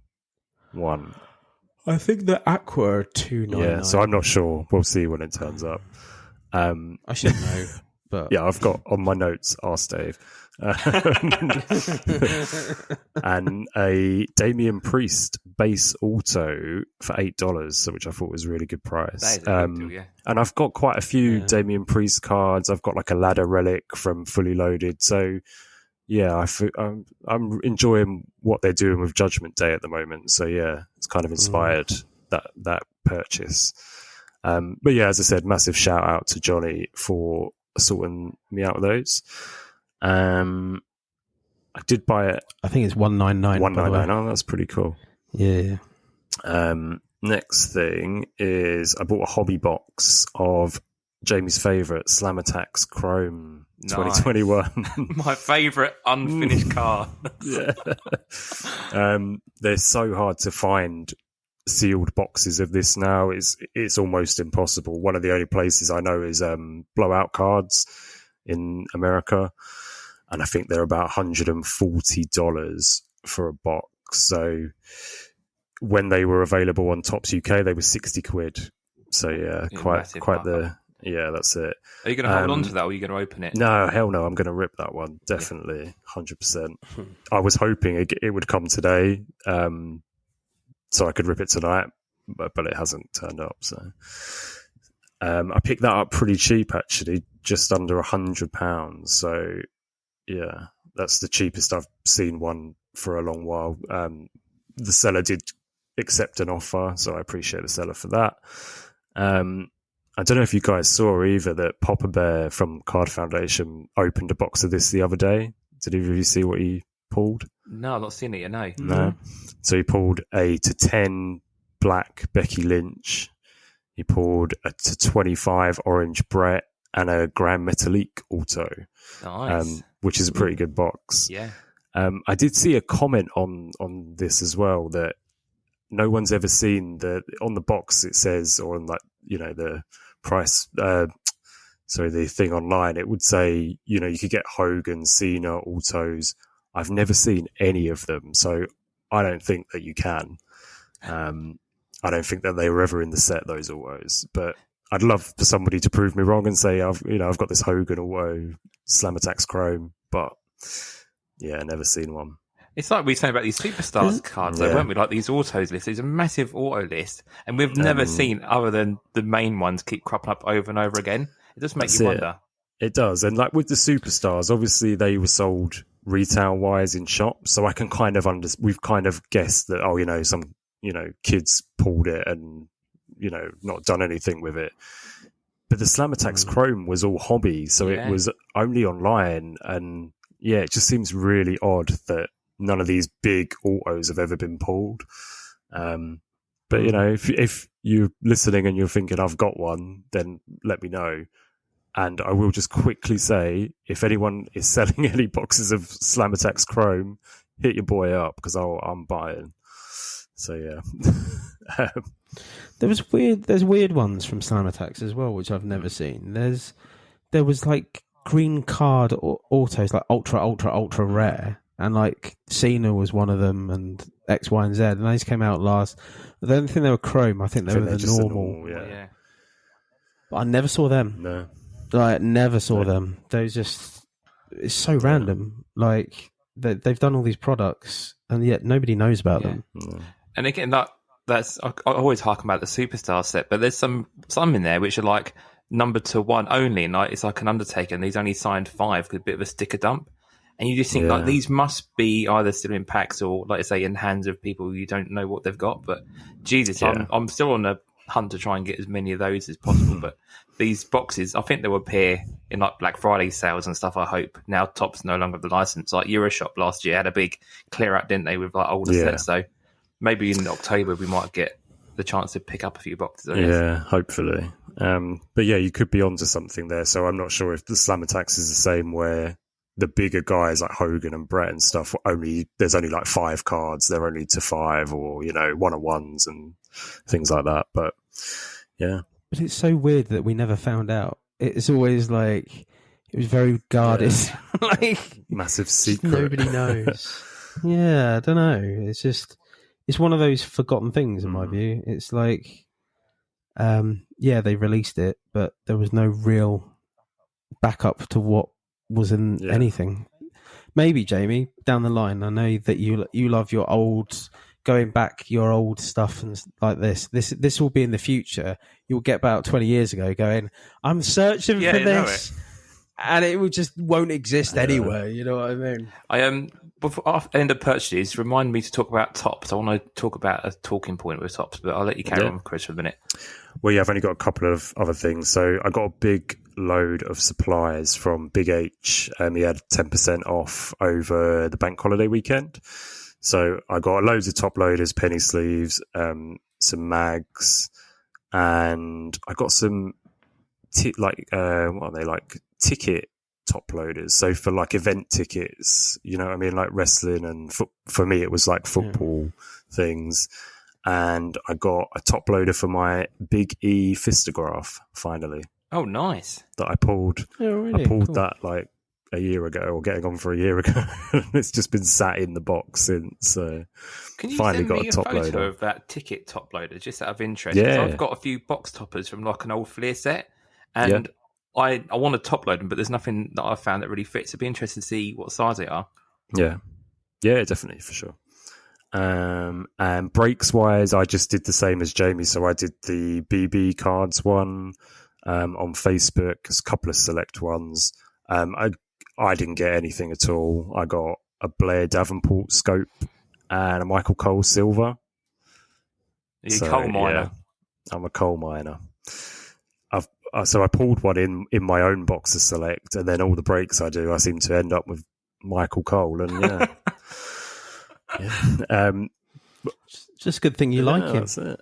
one. I think the aqua are 299. Yeah, so I'm not sure. We'll see when it turns up. I should know, but yeah, I've got on my notes, ask Dave. And a Damian Priest base auto for $8, which I thought was a really good price. That is a good deal, yeah. And I've got quite a few Damian Priest cards. I've got like a ladder relic from Fully Loaded. So yeah, I'm enjoying what they're doing with Judgment Day at the moment. So yeah, it's kind of inspired that purchase. But yeah, as I said, massive shout out to Johnny for sorting me out of those. I did buy it. I think it's $199. $199. Oh, that's pretty cool. Yeah. Next thing is I bought a hobby box of Jamie's favourite Slam Attacks Chrome 2021. My favourite unfinished card. Yeah. They're so hard to find sealed boxes of this now. It's almost impossible. One of the only places I know is Blowout Cards in America, and I think they're about $140 for a box. So when they were available on Tops UK, they were £60. So yeah, quite the yeah, that's it. Are you going to hold on to that, or are you going to open it? No, hell no. I'm going to rip that one, definitely, 100%. I was hoping it would come today, so I could rip it tonight, but it hasn't turned up. So I picked that up pretty cheap, actually, just under £100. So yeah, that's the cheapest I've seen one for a long while. The seller did accept an offer, so I appreciate the seller for that. I don't know if you guys saw either that Papa Bear from Card Foundation opened a box of this the other day. Did either of you see what he pulled? No, I've not seen it yet, no. No. So he pulled a to 10 black Becky Lynch. He pulled a to 25 orange Brett and a Grand Metalik Auto. Nice. Which is a pretty good box. Yeah. I did see a comment on this as well, that no one's ever seen on the box it says, or on the price, the thing online, it would say, you could get Hogan, Cena, autos. I've never seen any of them, so I don't think that you can. I don't think that they were ever in the set, those autos, but I'd love for somebody to prove me wrong and say I've got this Hogan auto Slam Attacks Chrome, but yeah, never seen one. It's like we were saying about these superstars cards, though, weren't we? Like these autos lists. There's a massive auto list, and we've never seen other than the main ones keep cropping up over and over again. It just makes you wonder. It does, and like with the superstars, obviously they were sold retail wise in shops, so I can kind of we've kind of guessed that some kids pulled it and not done anything with it. But the Slam Attacks Chrome was all hobby, so it was only online, and it just seems really odd that none of these big autos have ever been pulled. But if you're listening and you're thinking I've got one, then let me know. And I will just quickly say, if anyone is selling any boxes of Slam Attacks Chrome, hit your boy up, because I'm buying. So yeah. There's weird ones from Slam Attacks as well, which I've never seen. There was like green card autos, like ultra rare, and like Cena was one of them, and X, Y, and Z, and those came out last. I don't think they were chrome. I think they were the normal. Yeah. But I never saw them. No, I never saw them. Those it's so random. Like they've done all these products, and yet nobody knows about them. No. And again, that's I always hark about the superstar set, but there's some in there which are like number to one only, and it's like an Undertaker, and he's only signed 5 with a bit of a sticker dump. And you just think like these must be either still in packs or, like I say, in hands of people you don't know what they've got. But Jesus, I'm still on a hunt to try and get as many of those as possible. But these boxes, I think they'll appear in like Black Friday sales and stuff. I hope now Topps no longer have the license. Like Euroshop last year had a big clear out, didn't they, with like older sets? So maybe in October we might get the chance to pick up a few boxes. Yeah, hopefully. But yeah, you could be onto something there. So I'm not sure if the Slam Attacks is the same, where the bigger guys like Hogan and Brett and stuff, there's only like 5 cards. They're only to 5, or, one-on-ones and things like that. But yeah. But it's so weird that we never found out. It's always like, it was very guarded. Yeah. Like, massive secret. Nobody knows. I don't know. It's one of those forgotten things in my view. It's like, they released it, but there was no real backup to what was in anything. Maybe, Jamie, down the line, I know that you love your old, going back your old stuff and like this. This will be in the future. You'll get about 20 years ago going, I'm searching for this, and it won't exist anywhere. You know what I mean? Before after end of purchases, remind me to talk about Topps. I want to talk about a talking point with Topps, but I'll let you carry on, Chris, for a minute. Well, I've only got a couple of other things. So I got a big load of supplies from Big H. He had 10% off over the bank holiday weekend. So I got loads of top loaders, penny sleeves, some mags, and I got some what are they, like ticket top loaders. So for like event tickets, you know what I mean, like wrestling, and for me it was like football things. And I got a top loader for my Big E Fistograph finally. Oh, nice! That I pulled. Oh, really? I pulled that like a year ago, or getting on for a year ago. It's just been sat in the box since. So can you finally send got me a top photo loader of that ticket top loader, just out of interest? Yeah, I've got a few box toppers from like an old Fleer set, and I want to top load them, but there's nothing that I've found that really fits. It'd be interesting to see what size they are. Yeah, definitely, for sure. And breaks wise, I just did the same as Jamie. So I did the BB cards one on Facebook, a couple of select ones. I didn't get anything at all. I got a Blair Davenport scope and a Michael Cole silver. You're a coal miner. Yeah, I'm a coal miner. So I pulled one in my own box of select, and then all the breaks I do, I seem to end up with Michael Cole, and yeah. Just a good thing you like him. That's it.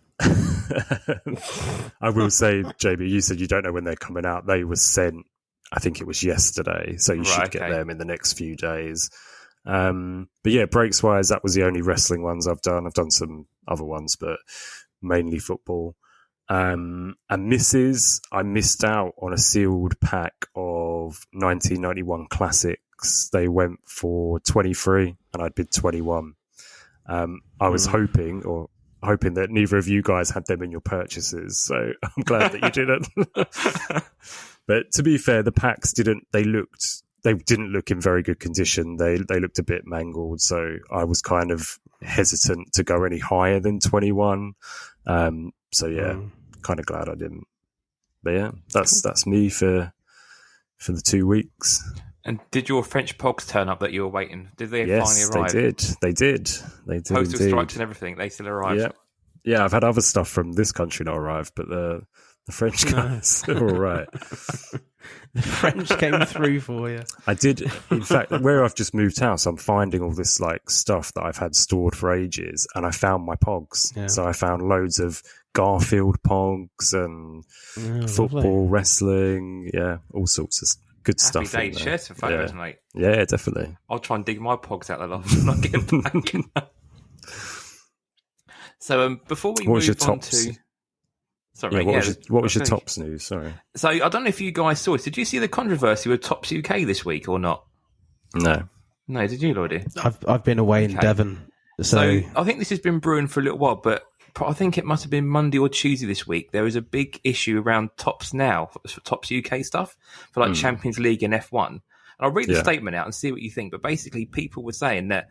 I will say, JB, you said you don't know when they're coming out. They were sent, I think it was yesterday, so you should get them in the next few days. But yeah, breaks wise, that was the only wrestling ones I've done. I've done some other ones, but mainly football. And misses, I missed out on a sealed pack of 1991 classics. They went for 23 and I'd bid 21. I was hoping that neither of you guys had them in your purchases, so I'm glad that you didn't. But to be fair, the packs didn't look in very good condition. They looked a bit mangled, so I was kind of hesitant to go any higher than 21. So yeah, kind of glad I didn't. But yeah, that's me for the 2 weeks. And did your French pogs turn up that you were waiting? Did they finally arrive? They did. Postal indeed. stripes and everything, they still arrived. Yeah. I've had other stuff from this country not arrive, but the French guys are all right. The French came through for you. I did. In fact, where I've just moved house, I'm finding all this like stuff that I've had stored for ages, and I found my pogs. Yeah. So I found loads of Garfield pogs and football, wrestling, all sorts of good stuff. Happy days. Share some photos, mate. Yeah, definitely. I'll try and dig my pogs out of the loft and not get them back. So before we move on to... Sorry, what was your Tops news? Sorry. So I don't know if you guys saw this. Did you see the controversy with Tops UK this week or not? No, did you, Lloydy? I've been away in Devon. So I think this has been brewing for a little while, but I think it must have been Monday or Tuesday this week. There was a big issue around Tops Now, for Tops UK stuff, for like Champions League and F1. And I'll read the statement out and see what you think. But basically, people were saying that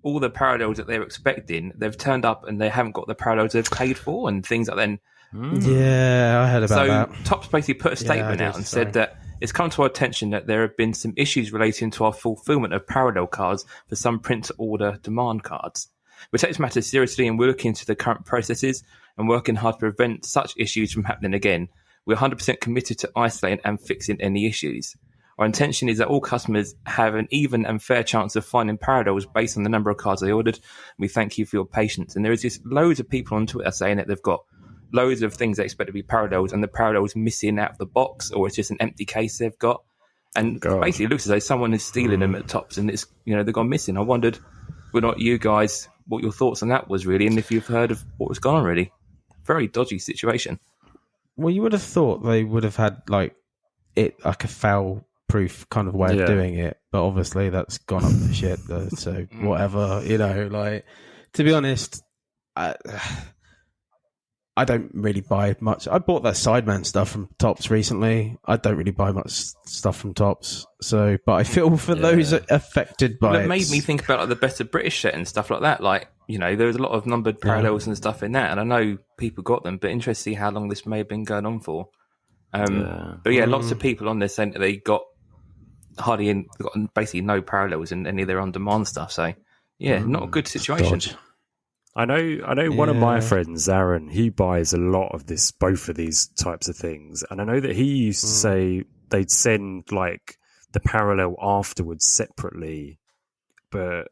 all the parallels that they're expecting, they've turned up and they haven't got the parallels they've paid for and things like that. Yeah, I heard about that. So Tops basically put a statement out and said that it's come to our attention that there have been some issues relating to our fulfillment of parallel cards for some print-to-order demand cards. We take this matter seriously and we're looking into the current processes and working hard to prevent such issues from happening again. We're 100% committed to isolating and fixing any issues. Our intention is that all customers have an even and fair chance of finding parallels based on the number of cards they ordered. We thank you for your patience. And there is just loads of people on Twitter saying that they've got loads of things they expect to be parallels and the parallels missing out of the box, or it's just an empty case they've got. And basically it looks as though someone is stealing them at Tops and it's, they've gone missing. I wondered, whether or not you guys, what your thoughts on that was really, and if you've heard of what was going on really. Very dodgy situation. Well, you would have thought they would have had like a foul-proof kind of way of doing it, but obviously that's gone up the shit. So whatever, to be honest, I don't really buy much. I bought that Sideman stuff from Tops recently. I don't really buy much stuff from Tops. So, but I feel for those affected by it. It made me think about like the Better British set and stuff like that. Like, there was a lot of numbered parallels and stuff in that. And I know people got them, but interesting to see how long this may have been going on for. But lots of people on there saying that they got basically no parallels in any of their on-demand stuff. So, not a good situation. Dodge. I know one of my friends, Aaron, he buys a lot of both of these types of things. And I know that he used to say they'd send like the parallel afterwards separately. But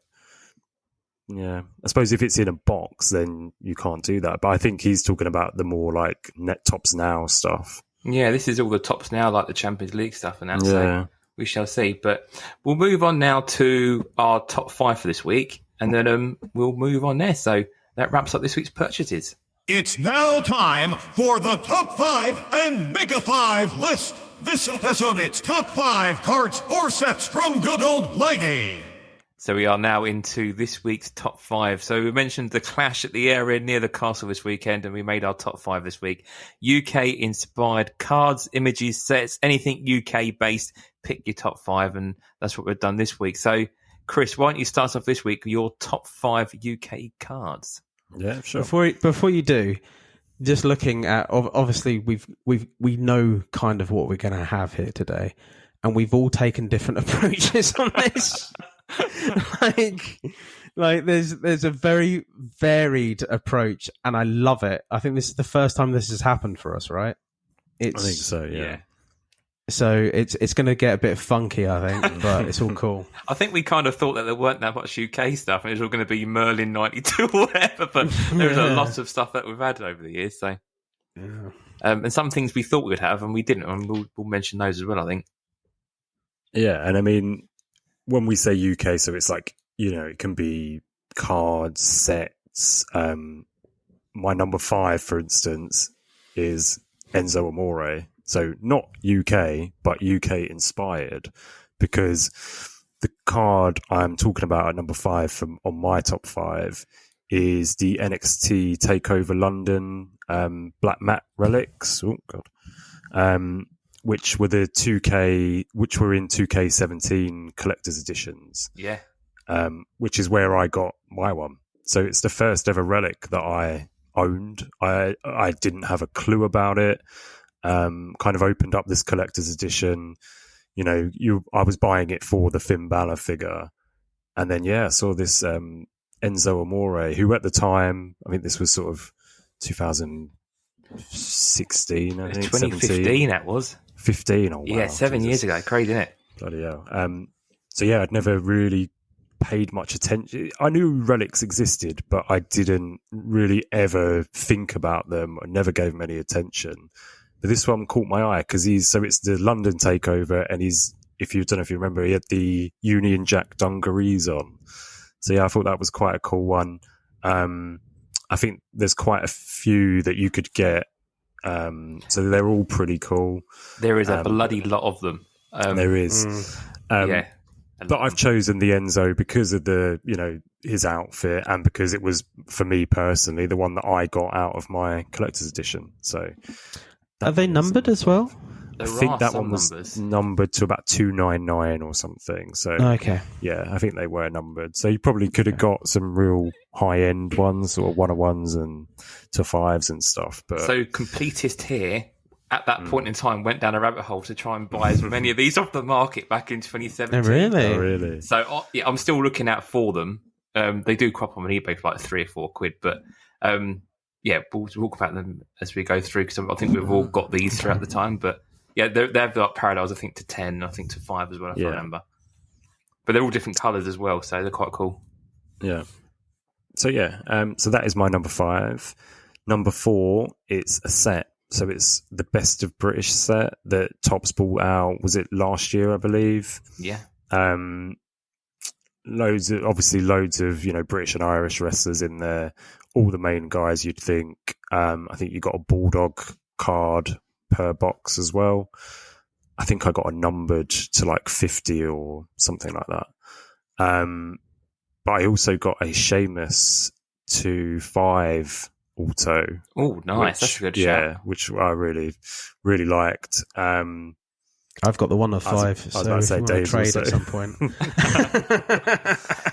I suppose if it's in a box, then you can't do that. But I think he's talking about the more like Net Tops Now stuff. Yeah, this is all the Tops Now, like the Champions League stuff and that. So we shall see. But we'll move on now to our top 5 for this week. And then we'll move on there. So that wraps up this week's purchases. It's now time for the Top 5 and Mega 5 list. This episode, it's Top 5 cards or sets from good old Lloydy. So we are now into this week's top 5. So we mentioned the clash at the area near the castle this weekend, and we made our top 5 this week. UK inspired cards, images, sets, anything UK based. Pick your top 5, and that's what we've done this week. So Chris, why don't you start off this week with your top 5 UK cards? Yeah, sure. Before you do, just looking at obviously we know kind of what we're going to have here today, and we've all taken different approaches on this. like there's a very varied approach, and I love it. I think this is the first time this has happened for us, right? I think so. Yeah. So it's going to get a bit funky, I think, but it's all cool. I think we kind of thought that there weren't that much UK stuff, and it was all going to be Merlin 92 or whatever, but there's a lot of stuff that we've had over the years. So, and some things we thought we'd have, and we didn't, and we'll mention those as well, I think. Yeah, and I mean, when we say UK, so it's like, it can be cards, sets. My number 5, for instance, is Enzo Amore. So not UK, but UK inspired, because the card I'm talking about at number 5 on my top 5 is the NXT Takeover London Black Mat relics. Oh god, which were in 2K17 collector's editions. Yeah, which is where I got my one. So it's the first ever relic that I owned. I didn't have a clue about it. Kind of opened up this collector's edition. I was buying it for the Finn Balor figure, and then I saw this Enzo Amore, who at the time, I think this was sort of 2016, I think 2015. 17. That was 15. Oh wow, yeah, 7 years ago. Crazy, isn't it? Bloody hell. So I'd never really paid much attention. I knew relics existed, but I didn't really ever think about them. I never gave them any attention. But this one caught my eye because it's the London takeover, and don't know if you remember, he had the Union Jack dungarees on. So I thought that was quite a cool one. I think there's quite a few that you could get. So they're all pretty cool. There is a bloody lot of them. There is. Yeah. But I've chosen the Enzo because of his outfit, and because it was, for me personally, the one that I got out of my collector's edition. So are they numbered as well? I think that one was numbered to about 299 or something. So okay, yeah, I think they were numbered. So you probably could have got some real high end ones, or 101s and to 5s and stuff. But so completist here at that point in time went down a rabbit hole to try and buy as many of these off the market back in 2017. Oh, really? So I'm still looking out for them. They do crop on eBay for like £3 or £4, but we'll talk about them as we go through, because I think we've all got these throughout the time. But yeah, they have like parallels, I think, to 10, I think to 5 as well, if I remember. But they're all different colours as well, so they're quite cool. Yeah. So so that is my number 5. Number 4, it's a set. So it's the Best of British set that Topps bought out. Was it last year, I believe? Yeah. Loads of British and Irish wrestlers in there. All the main guys you'd think. I think you got a Bulldog card per box as well. I think I got a numbered to like 50 or something like that. But I also got a Sheamus to 5 auto. Oh, nice. That's a good shout. Yeah, which I really, really liked. I've got the 1 of 5. I was about to say Dave's trade also. at some point.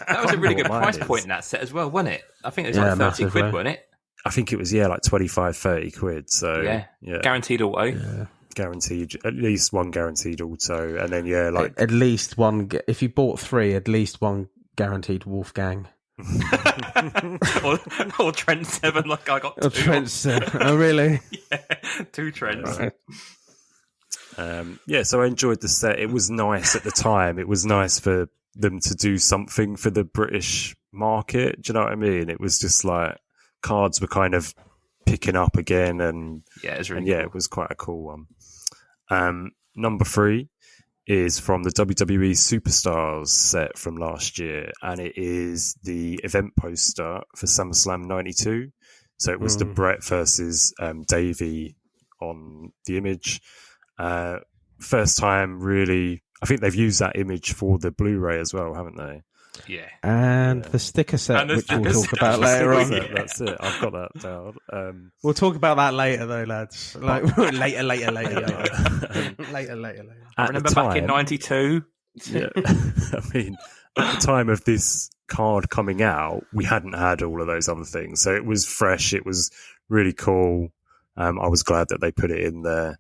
That was a really good price point in that set as well, wasn't it? I think it was like 30 quid, wasn't it? I think it was, like 25, 30 quid. So yeah. Guaranteed auto. Yeah. Guaranteed, at least one guaranteed auto. And then, at least one, if you bought 3, at least one guaranteed Wolfgang. or Trent 7, like I got 2. Or Trent 7. Oh, really? Yeah, 2 Trents. Right. So I enjoyed the set. It was nice at the time. It was nice for them to do something for the British market. Do you know what I mean? It was just like cards were kind of picking up again, and it was really cool. It was quite a cool one. Number 3 is from the WWE Superstars set from last year, and it is the event poster for SummerSlam 92. So it was the Brett versus Davey on the image. First time, really. I think they've used that image for the Blu-ray as well, haven't they? Yeah. And the sticker set, which we'll talk about later on. That's it. I've got that down. We'll talk about that later, though, lads. Like later. Later. I remember back in 92. Yeah. I mean, at the time of this card coming out, we hadn't had all of those other things. So it was fresh. It was really cool. I was glad that they put it in there.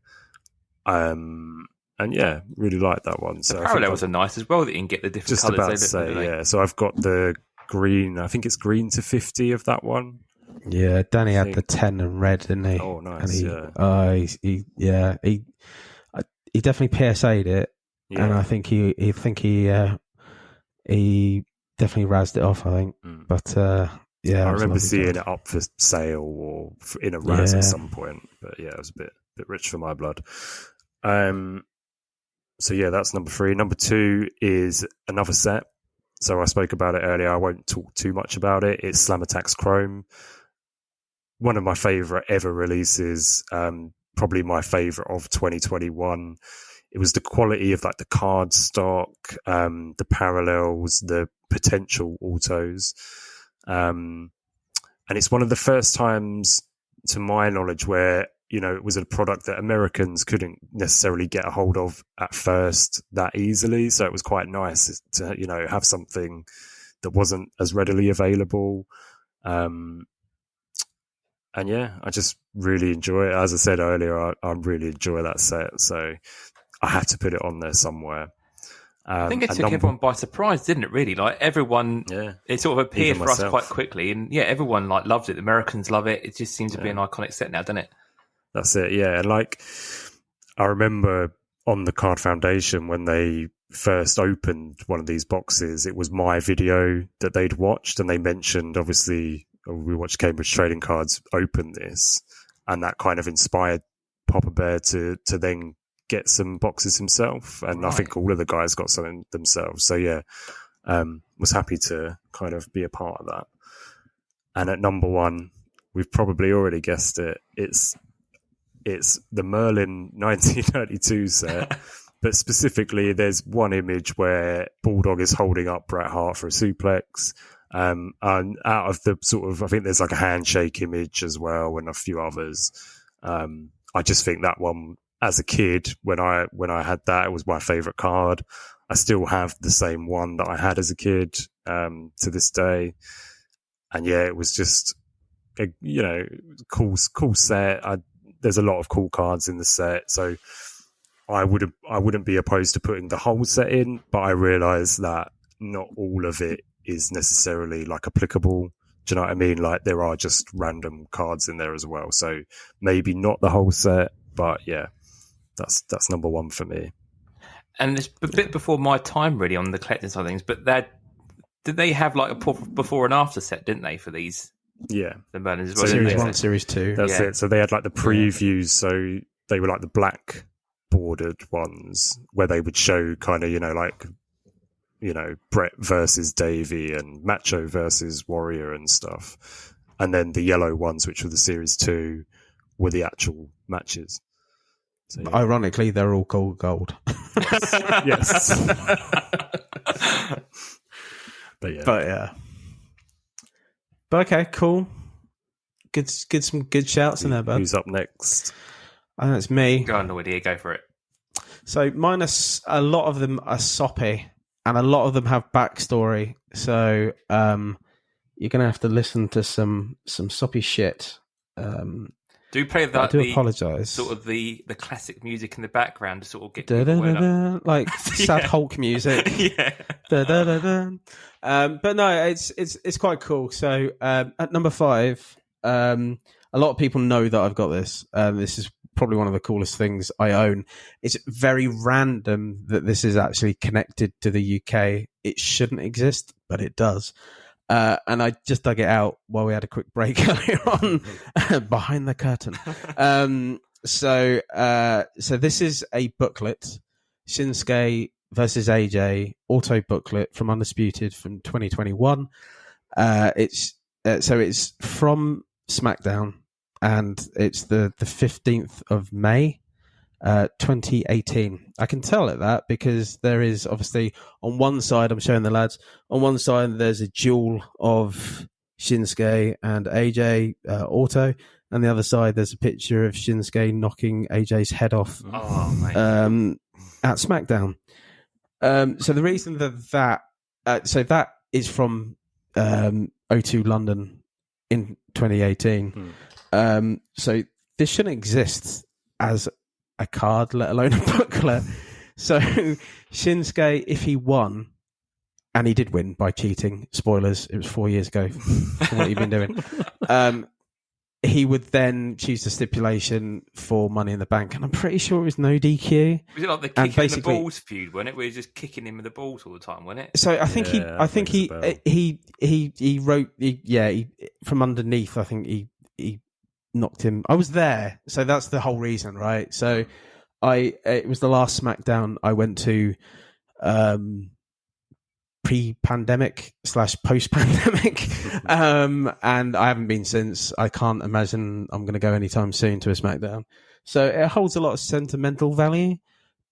And yeah, really liked that one. So the parallels are nice as well, that you can get the different just colours. about to say, yeah. So I've got the green, I think it's green to 50 of that one. Yeah, Danny had the 10 and red, didn't he? Oh, nice. He definitely PSA'd it, and I think he definitely razzed it off. I think, but yeah, I remember seeing it up for sale or in a razz at some point. But yeah, it was a bit rich for my blood. So yeah, that's number 3. Number 2 is another set. So I spoke about it earlier. I won't talk too much about it. It's Slam Attacks Chrome. One of my favourite ever releases. Probably my favourite of 2021. It was the quality of like the card stock, the parallels, the potential autos. And it's one of the first times, to my knowledge, where, you know, it was a product that Americans couldn't necessarily get a hold of at first that easily. So it was quite nice to, you know, have something that wasn't as readily available. And yeah, I just really enjoy it. As I said earlier, I really enjoy that set. So I had to put it on there somewhere. I think it took everyone by surprise, didn't it? Really, like everyone, it sort of appeared for us quite quickly, and yeah, everyone like loved it. The Americans love it. It just seems to be an iconic set now, doesn't it? That's it, yeah. And like, I remember on the Card Foundation when they first opened one of these boxes, it was my video that they'd watched, and they mentioned, obviously, we watched Cambridge Trading Cards open this, and that kind of inspired Papa Bear to then get some boxes himself, and I think all of the guys got something themselves. So yeah, was happy to kind of be a part of that. And at number 1, we've probably already guessed it. It's the Merlin 1992 set, but specifically there's one image where Bulldog is holding up Bret Hart for a suplex. And out of the sort of, I think there's like a handshake image as well, and a few others. I just think that one, as a kid, when I had that, it was my favorite card. I still have the same one that I had as a kid to this day. And yeah, it was just a, you know, cool set. There's a lot of cool cards in the set, so I wouldn't be opposed to putting the whole set in, but I realise that not all of it is necessarily like applicable. Do you know what I mean? Like, there are just random cards in there as well, so maybe not the whole set, but yeah, that's number 1 for me. And it's a bit before my time really on the collecting side of things, but did they have like a before and after set, didn't they, for these? Yeah, the Merlins as well. Series 1, Series 2. That's it. So they had like the previews, so they were like the black bordered ones where they would show kind of, you know, like, you know, Brett versus Davey and Macho versus Warrior and stuff. And then the yellow ones, which were the Series 2, were the actual matches. So, yeah. Ironically, they're all gold. Yes. But yeah. But okay, cool. Good, some good shouts in there, bud. Who's up next? I think it's me. Go on, Lloydy, go for it. So mine a lot of them are soppy, and a lot of them have backstory. So you're going to have to listen to some soppy shit. Do play that. I do apologise. Sort of the classic music in the background to sort of get people like sad Hulk music. Yeah. But no, it's quite cool. So at number 5, a lot of people know that I've got this. This is probably one of the coolest things I own. It's very random that this is actually connected to the UK. It shouldn't exist, but it does. And I just dug it out while we had a quick break earlier on behind the curtain. So this is a booklet, Shinsuke versus AJ auto booklet from Undisputed from 2021. It's from SmackDown, and it's the 15th of May, 2018. I can tell it that because there is obviously on one side, I'm showing the lads, on one side there's a duel of Shinsuke and AJ auto, and the other side there's a picture of Shinsuke knocking AJ's head off at SmackDown. So the reason that So that is from O2 London in 2018. So this shouldn't exist as a card, let alone a booklet. So Shinsuke, if he won, and he did win by cheating, spoilers, it was 4 years ago from what you've been doing, he would then choose the stipulation for Money in the Bank, and I'm pretty sure it was no DQ. Was it like the kicking in the balls feud, wasn't it? Where he was just kicking him with the balls all the time, wasn't it? So I think he wrote, from underneath. I think he knocked him. I was there, so that's the whole reason, right? So it was the last SmackDown I went to, pre-pandemic / post-pandemic, and I haven't been since. I can't imagine I'm going to go anytime soon to a SmackDown. So it holds a lot of sentimental value,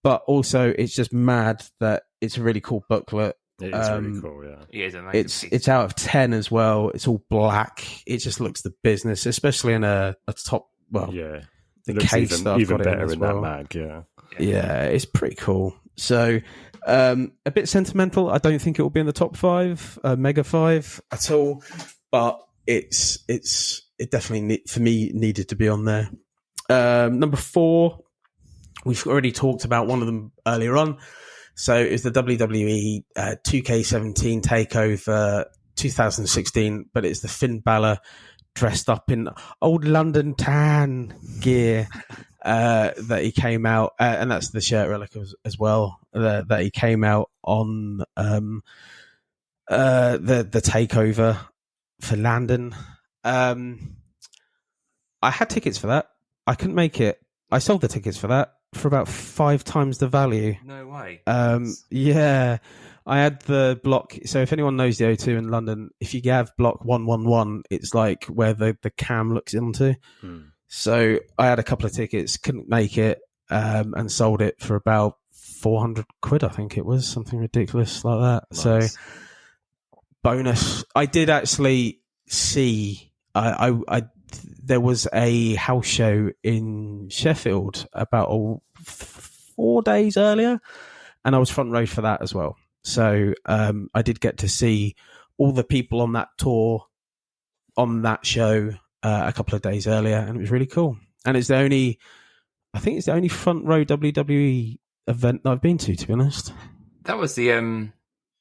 but also it's just mad that it's a really cool booklet. It is really cool, yeah. It is amazing. It's out of 10 as well. It's all black. It just looks the business, especially in a top. Well, yeah, the it looks case that I've even got better in, in well. that mag. Yeah, it's pretty cool. So a bit sentimental. I don't think it will be in the top 5, Mega 5 at all, but it definitely for me needed to be on there. Number 4, we've already talked about one of them earlier on. So it's the WWE 2K17 Takeover 2016, but it's the Finn Balor dressed up in old London tan gear that he came out, and that's the shirt relic as well, that he came out on the Takeover for London. I had tickets for that. I couldn't make it. I sold the tickets for that for about 5 times the value. No way. Yeah, I had the block. So if anyone knows the O2 in London, if you have block 111, it's like where the cam looks into. So I had a couple of tickets, couldn't make it, and sold it for about 400 quid. I think it was something ridiculous like that. Nice. So bonus. I did actually see, there was a house show in Sheffield about 4 days earlier, and I was front row for that as well. So I did get to see all the people on that tour on that show a couple of days earlier, and it was really cool. And it's the only front row WWE event that I've been to be honest. That was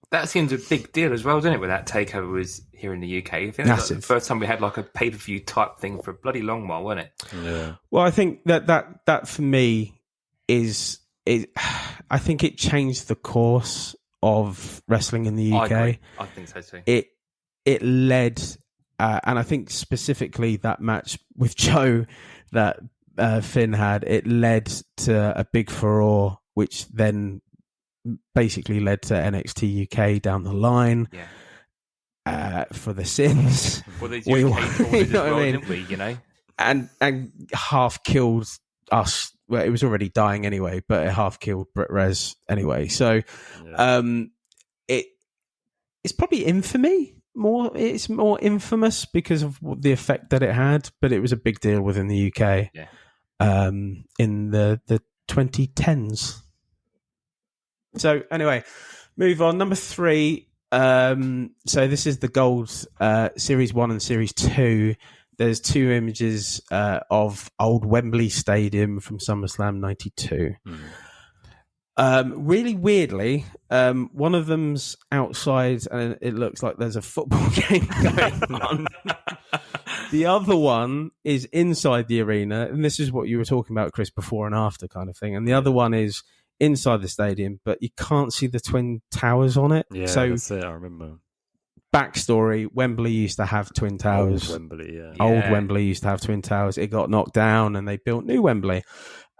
that seems a big deal as well, didn't it? When that takeover was here in the UK, I think that's like the first time we had like a pay-per-view type thing for a bloody long while, wasn't it? Yeah. Well, I think that for me is I think it changed the course of wrestling in the UK. I think so too. It led, and I think specifically that match with Joe that Finn had, it led to a big furore, which then basically led to NXT UK down the line. Yeah. For the Sins. Well, they do as well, didn't we? You know, and half killed us. Well, it was already dying anyway, but it half killed Brit Rez anyway. So, it's probably infamy more. It's more infamous because of the effect that it had, but it was a big deal within the UK. Yeah. In the 2010s. So anyway, move on. Number 3. So this is the Gold Series 1 and Series 2. There's 2 images of old Wembley Stadium from SummerSlam 92. Really weirdly, one of them's outside and it looks like there's a football game going on. The other one is inside the arena, and this is what you were talking about, Chris, before and after kind of thing. And the other one is inside the stadium, but you can't see the Twin Towers on it. Yeah, so that's it, I remember. Backstory, Wembley used to have Twin Towers. Old Wembley, yeah. Old Wembley used to have Twin Towers. It got knocked down and they built new Wembley.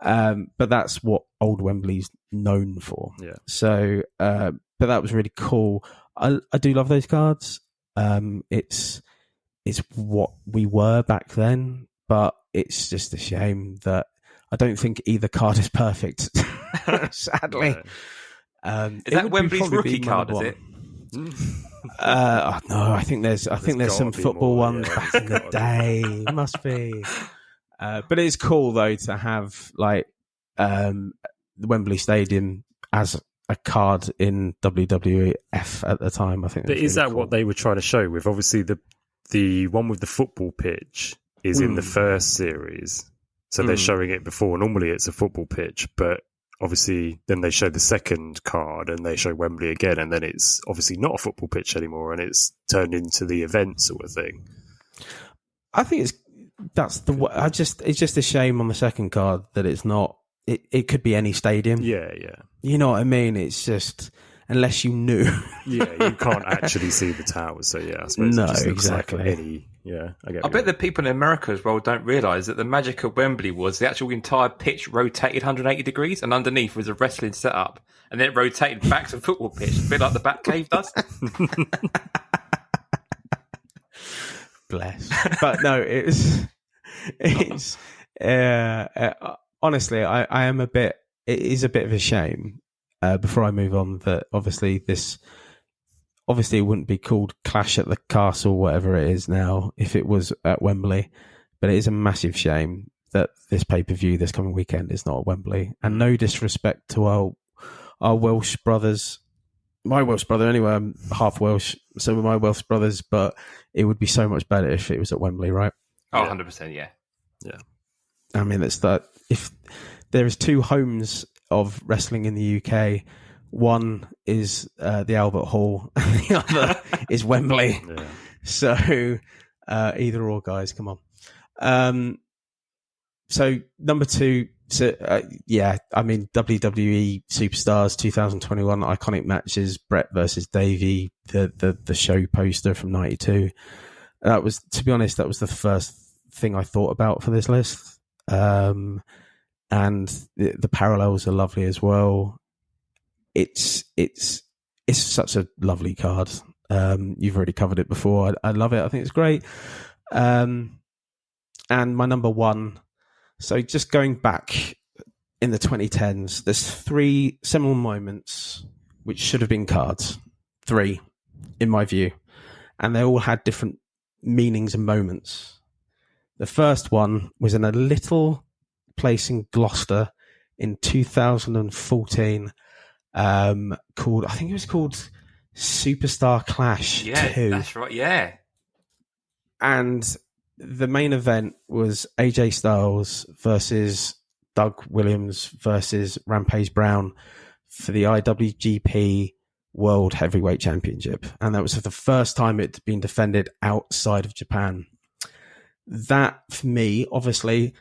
But that's what Old Wembley's known for. Yeah. So, but that was really cool. I do love those cards. It's what we were back then, but it's just a shame that I don't think either card is perfect. Sadly. Is that Wembley's rookie card, is it? No, I think there's some football ones back in the day. Must be. But it's cool though to have like the Wembley Stadium as a card in WWF at the time. I think. But is that what they were trying to show with? Obviously, the one with the football pitch is in the first series, so they're showing it before. Normally, it's a football pitch, but obviously, then they show the second card and they show Wembley again, and then it's obviously not a football pitch anymore, and it's turned into the event sort of thing. I think it's just a shame on the second card that it's not. It could be any stadium. Yeah. You know what I mean? It's just unless you knew. Yeah, you can't actually see the towers. So yeah, I suppose no, it just looks exactly. like any. Yeah, I bet the people in America as well don't realise that the magic of Wembley was the actual entire pitch rotated 180 degrees, and underneath was a wrestling setup, and then it rotated back to football pitch, a bit like the Batcave does. Bless, but no, it's. Honestly, I am a bit. It is a bit of a shame. Before I move on, that obviously it wouldn't be called Clash at the Castle, whatever it is now, if it was at Wembley. But it is a massive shame that this pay-per-view this coming weekend is not at Wembley. And no disrespect to our Welsh brothers, my Welsh brother anyway. I'm half Welsh, so are my Welsh brothers. But it would be so much better if it was at Wembley, right? Oh, 100%, yeah. I mean, it's that if there is two homes of wrestling in the UK, one is the Albert Hall and the other is Wembley. Yeah. So either or, guys, come on. So number two, I mean, WWE Superstars 2021 iconic matches, Brett versus Davey, the show poster from '92. That was, to be honest, that was the first thing I thought about for this list. And the parallels are lovely as well. It's such a lovely card. You've already covered it before. I love it. I think it's great. And my number one. So just going back in the 2010s, there's three seminal moments which should have been cards. Three, in my view, and they all had different meanings and moments. The first one was in a little place in Gloucester in 2014 called, I think it was called Superstar Clash 2. Yeah, that's right, yeah. And the main event was AJ Styles versus Doug Williams versus Rampage Brown for the IWGP World Heavyweight Championship. And that was the first time it had been defended outside of Japan. That, for me, obviously,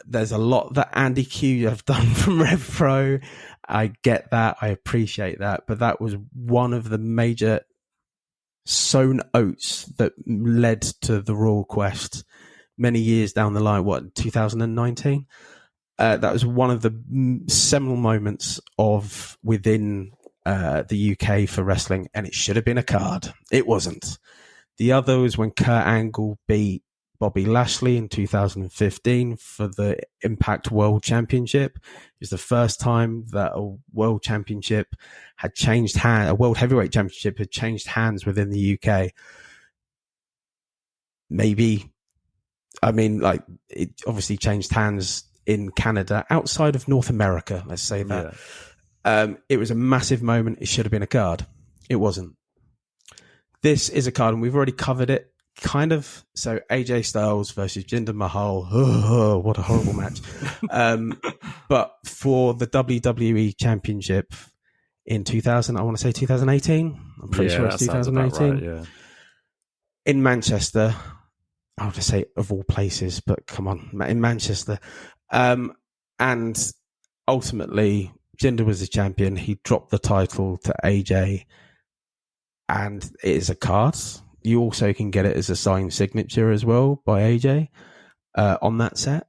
there's a lot that Andy Q have done from Rev Pro. I get that. I appreciate that. But that was one of the major sown oats that led to the Royal Quest many years down the line. What, 2019? That was one of the seminal moments of within the UK for wrestling, and it should have been a card. It wasn't. The other was when Kurt Angle beat Bobby Lashley in 2015 for the Impact World Championship. It was the first time that a World Championship had changed hands, a World Heavyweight Championship had changed hands within the UK. Maybe, I mean, like, it obviously changed hands in Canada, outside of North America, let's say that. Yeah. It was a massive moment. It should have been a card. It wasn't. This is a card, and we've already covered it, kind of. So AJ Styles versus Jinder Mahal. Oh, what a horrible match. But for the WWE Championship in 2000, I want to say 2018. I'm pretty sure it's 2018. Right, yeah. In Manchester, I would say of all places, but come on, in Manchester. And ultimately, Jinder was the champion. He dropped the title to AJ. And it is a card. You also can get it as a signed signature as well by AJ on that set.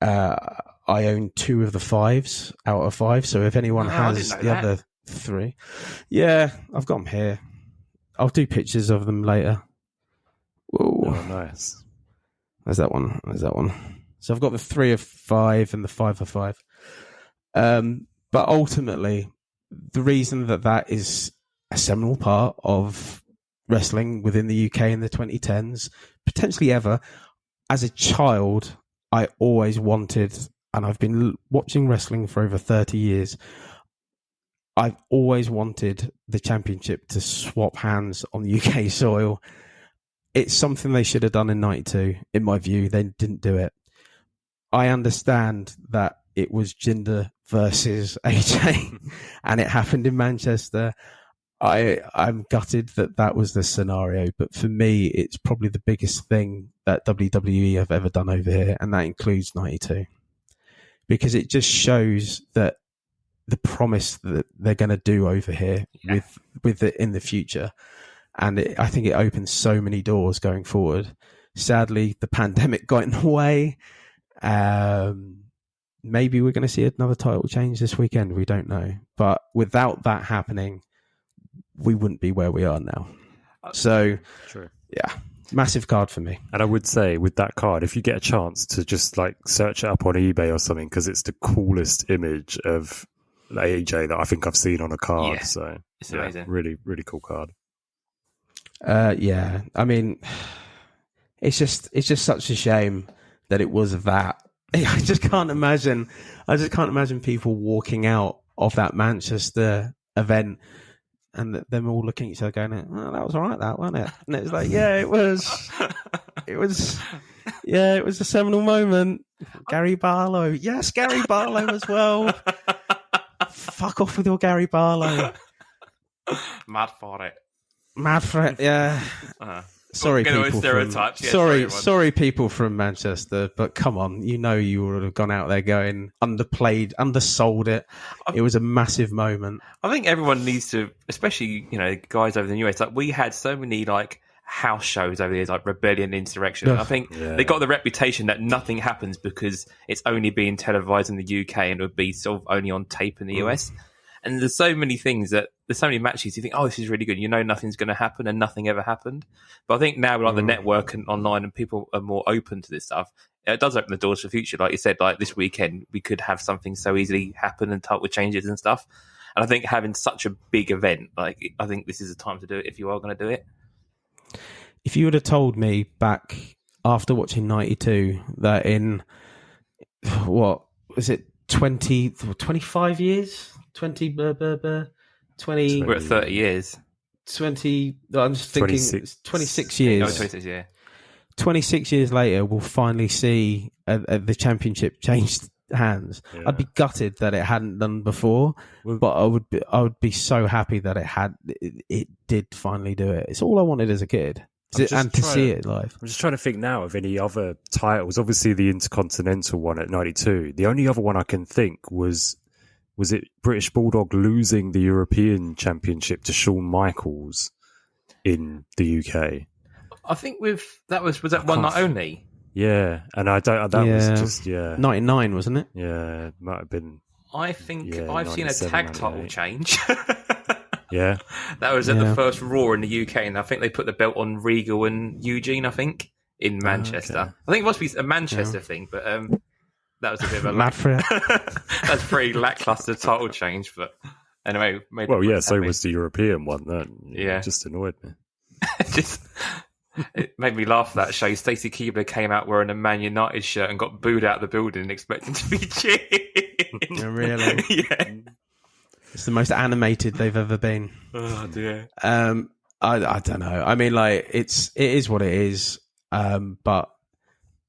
I own 2 of the 5s out of 5. So if anyone has the other 3, yeah, I've got them here. I'll do pictures of them later. Whoa. Oh, nice. There's that one. There's that one. So I've got the 3 of 5 and the 5 of 5. But ultimately, the reason that is a seminal part of wrestling within the UK in the 2010s, potentially ever. As a child, I always wanted, and I've been watching wrestling for over 30 years, I've always wanted the championship to swap hands on UK soil. It's something they should have done in 92, in my view. They didn't do it. I understand that it was Jinder versus AJ and it happened in Manchester. I'm gutted that was the scenario, but for me, it's probably the biggest thing that WWE have ever done over here, and that includes 92. Because it just shows that the promise that they're going to do over here with it in the future. And I think it opens so many doors going forward. Sadly, the pandemic got in the way. Maybe we're going to see another title change this weekend. We don't know. But without that happening, we wouldn't be where we are now. So, True. Yeah, massive card for me. And I would say with that card, if you get a chance to just like search it up on eBay or something, because it's the coolest image of AJ that I think I've seen on a card. Yeah, so it's amazing. Really, really cool card. Yeah, I mean, it's just such a shame that it was that. I just can't imagine people walking out of that Manchester event and them all looking at each other going, "Oh, that was all right, that wasn't it?" And it's like, yeah, it was. It was a seminal moment. Gary Barlow, yes, Gary Barlow as well. Fuck off with your Gary Barlow. Mad for it. Yeah. Sorry, people. From, sorry, people from Manchester, but come on, you would have gone out there going underplayed, undersold it. It was a massive moment. I think everyone needs to, especially guys over in the US. Like we had so many like house shows over the years, like Rebellion, Insurrection. I think they got the reputation that nothing happens because it's only being televised in the UK and it would be sort of only on tape in the US. And there's so many things there's so many matches you think, oh, this is really good. Nothing's going to happen, and nothing ever happened. But I think now we're on the network and online, and people are more open to this stuff. It does open the doors for the future. Like you said, like this weekend, we could have something so easily happen and title changes and stuff. And I think having such a big event, like I think this is the time to do it if you are going to do it. If you would have told me back after watching 92 that in, what was it, 25 years? 20. We're at 30 years. 20. I'm just thinking 26 years. Oh, 26, yeah. 26 years later, we'll finally see the championship change hands. Yeah. I'd be gutted that it hadn't done before, but I would be so happy that it did finally do it. It's all I wanted as a kid. And to see it live. I'm just trying to think now of any other titles. Obviously, the Intercontinental one at 92. The only other one I can think was it British Bulldog losing the European Championship to Shawn Michaels in the UK? I think was that one night only? Yeah, and was just 99, wasn't it? Yeah, it might have been. I think I've seen a tag title change. Yeah, that was at the first Raw in the UK, and I think they put the belt on Regal and Eugene. I think in Manchester. Okay. I think it must be a Manchester thing, but that was a bit of a that's pretty lackluster title change. But anyway, so was the European one. That just annoyed me. It made me laugh. That show, Stacey Keebler came out wearing a Man United shirt and got booed out of the building, expecting to be cheered. Oh, really? Yeah. It's the most animated they've ever been. Oh dear. I don't know. I mean, like it is what it is. But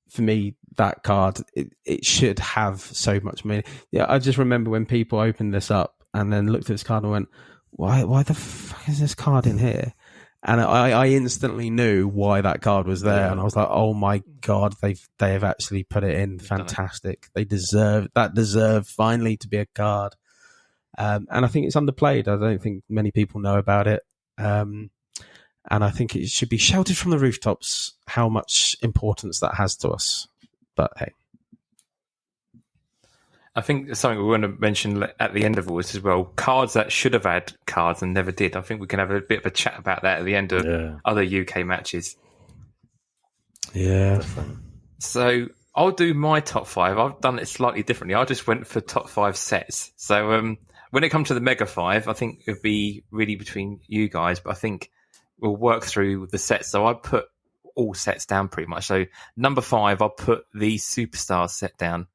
for me, that card it should have so much meaning. Yeah, I just remember when people opened this up and then looked at this card and went, "Why the fuck is this card in here?" And I instantly knew why that card was there, and I was like, "Oh my god, they have actually put it in. Fantastic! They deserve finally to be a card." And I think it's underplayed. I don't think many people know about it. And I think it should be shouted from the rooftops how much importance that has to us. But hey. I think something we want to mention at the end of all this as well, cards that should have had cards and never did. I think we can have a bit of a chat about that at the end of other UK matches. Yeah. So I'll do my top 5. I've done it slightly differently. I just went for top 5 sets. So when it comes to the Mega 5, I think it would be really between you guys, but I think we'll work through the sets. So I put all sets down pretty much. So number 5, I'll put the Superstars set down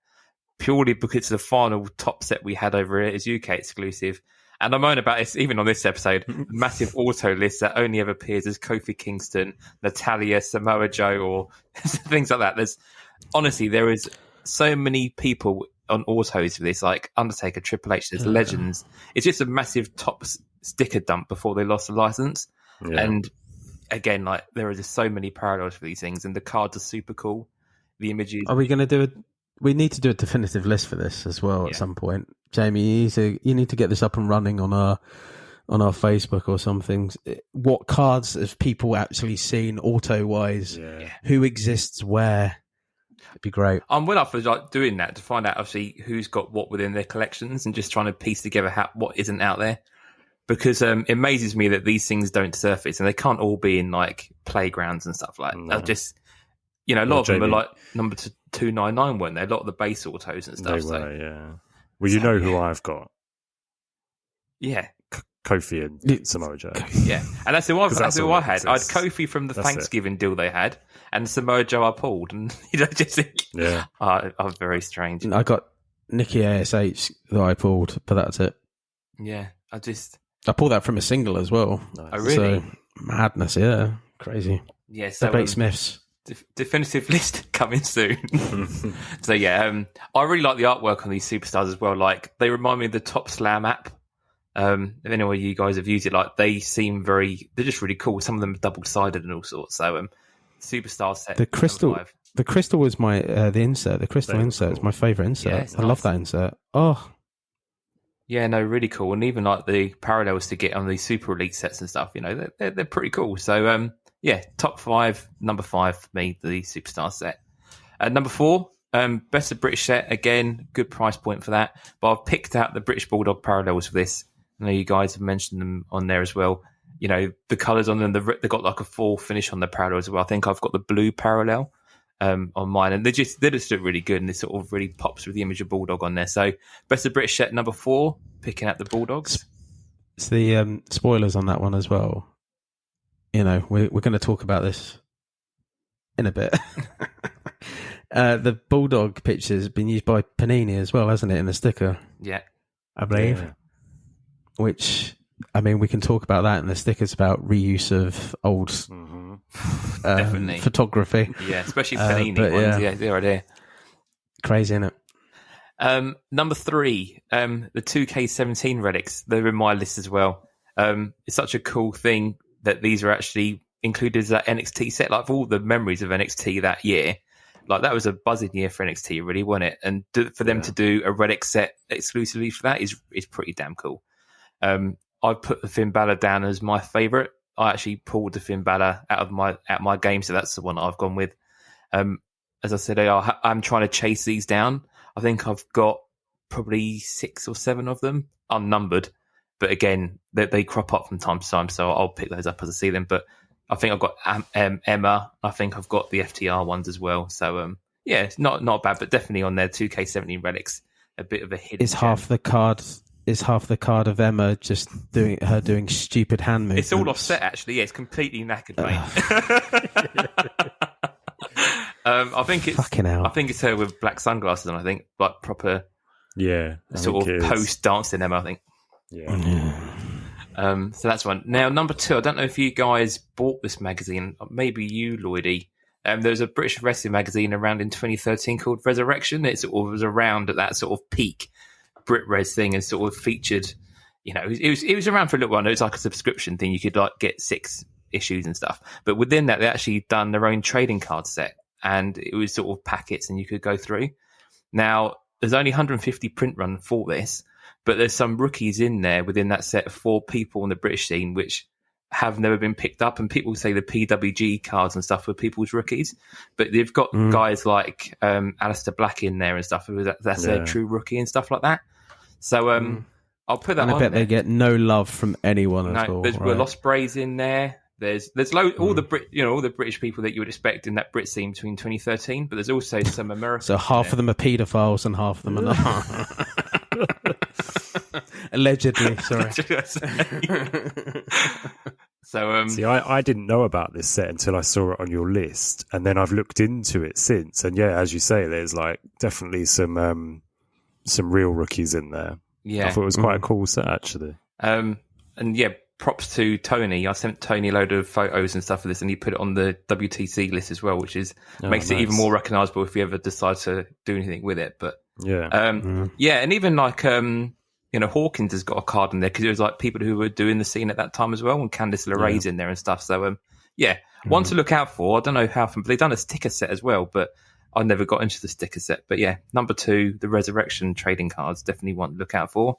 purely because it's the final top set we had over here. It's UK exclusive. And I moan about this even on this episode. Massive auto list that only ever appears as Kofi Kingston, Natalia, Samoa Joe, or things like that. There is so many people on autos for this, like Undertaker, Triple H, there's legends. It's just a massive top sticker dump before they lost the license. Yeah. And again, like there are just so many parallels for these things, and the cards are super cool. The images. Are we going to do it? We need to do a definitive list for this as well at some point. Jamie, you need to get this up and running on our Facebook or something. What cards have people actually seen auto-wise? Yeah. Who exists where? It'd be great. I'm well up for like doing that to find out obviously who's got what within their collections and just trying to piece together what isn't out there. Because it amazes me that these things don't surface and they can't all be in like playgrounds and stuff like that. They'll just, a lot of them are like number 299, weren't they? A lot of the base autos and stuff. They were, yeah. Well, you know who I've got. Yeah. Kofi and Samoa Joe. Yeah. And that's who I had. I had Kofi from the Thanksgiving deal they had and Samoa Joe I pulled. And just think, I'm very strange. I got Nikki ASH that I pulled, but that's it. Yeah. I pulled that from a single as well. Nice. Oh, really? So, madness, yeah. Crazy. Yeah, so debate Smiths. Definitive list coming soon. So, I really like the artwork on these superstars as well. Like, they remind me of the Top Slam app. If any of you guys have used it, like, they're just really cool. Some of them are double-sided and all sorts. So, superstar set. The crystal was my, the insert. The crystal insert is my favourite insert. I love that insert. Oh, yeah, no, really cool. And even like the parallels to get on these super elite sets and stuff, they're pretty cool. So, top 5, number 5 for me, the superstar set. Number 4, best of British set. Again, good price point for that. But I've picked out the British Bulldog parallels for this. I know you guys have mentioned them on there as well. The colours on them, they've got like a full finish on the parallel as well. I think I've got the blue parallel on mine, and they just look really good, and it sort of really pops with the image of Bulldog on there. So best of British set number 4, picking out the Bulldogs. It's the spoilers on that one as well. We're going to talk about this in a bit. The Bulldog picture has been used by Panini as well, hasn't it, in the sticker? Yeah, I believe. Yeah. Which, I mean, we can talk about that in the stickers about reuse of old definitely photography. Yeah, especially Panini ones. Yeah, the idea. Crazy, isn't it? Number 3, the 2K17 relics. They're in my list as well. It's such a cool thing that these are actually included as that NXT set. Like, all the memories of NXT that year, like that was a buzzing year for NXT, really, wasn't it? And for them to do a relic set exclusively for that is pretty damn cool. I put the Finn Balor down as my favourite. I actually pulled the Finn Balor out of my game, so that's the one I've gone with. As I said, I'm trying to chase these down. I think I've got probably 6 or 7 of them, unnumbered. But again, they crop up from time to time, so I'll pick those up as I see them. But I think I've got Emma. I think I've got the FTR ones as well. So, it's not bad, but definitely on their 2K17 relics, a bit of a hidden Is half the card of Emma just doing stupid hand movements? It's all offset, actually. Yeah, it's completely knackered, mate. I think it's fucking hell. I think it's her with black sunglasses on. I think like proper, sort of post dancing Emma. I think. Yeah. So that's one. Now, number 2. I don't know if you guys bought this magazine. Maybe you, Lloydy. There was a British wrestling magazine around in 2013 called Resurrection. It sort of was around at that sort of peak Brit-Res thing and sort of featured, it was around for a little while. It was like a subscription thing. You could like get 6 issues and stuff. But within that, they actually done their own trading card set, and it was sort of packets and you could go through. Now, there's only 150 print run for this, but there's some rookies in there within that set of 4 people in the British scene which have never been picked up, and people say the PWG cards and stuff were people's rookies, but they've got guys like Alistair Black in there and stuff. That's their true rookie and stuff like that. So I'll put that on. I bet they get no love from anyone at all. There's Will Ospreay's in there. There's all the British people that you would expect in that Brit scene between 2013, but there's also some Americans. So half of them are paedophiles and half of them are not. Allegedly, sorry. So, see, I didn't know about this set until I saw it on your list, and then I've looked into it since. And as you say, there's like definitely some real rookies in there. Yeah, I thought it was quite a cool set, actually. And yeah, props to Tony. I sent Tony a load of photos and stuff of this, and he put it on the WTC list as well, which is makes it even more recognisable if you ever decide to do anything with it. But yeah, and even like Hawkins has got a card in there because it was like people who were doing the scene at that time as well, and Candice LeRae's in there and stuff. So one to look out for. I don't know how often, but they've done a sticker set as well, but I never got into the sticker set. But yeah, number 2, the Resurrection trading cards, definitely one to look out for.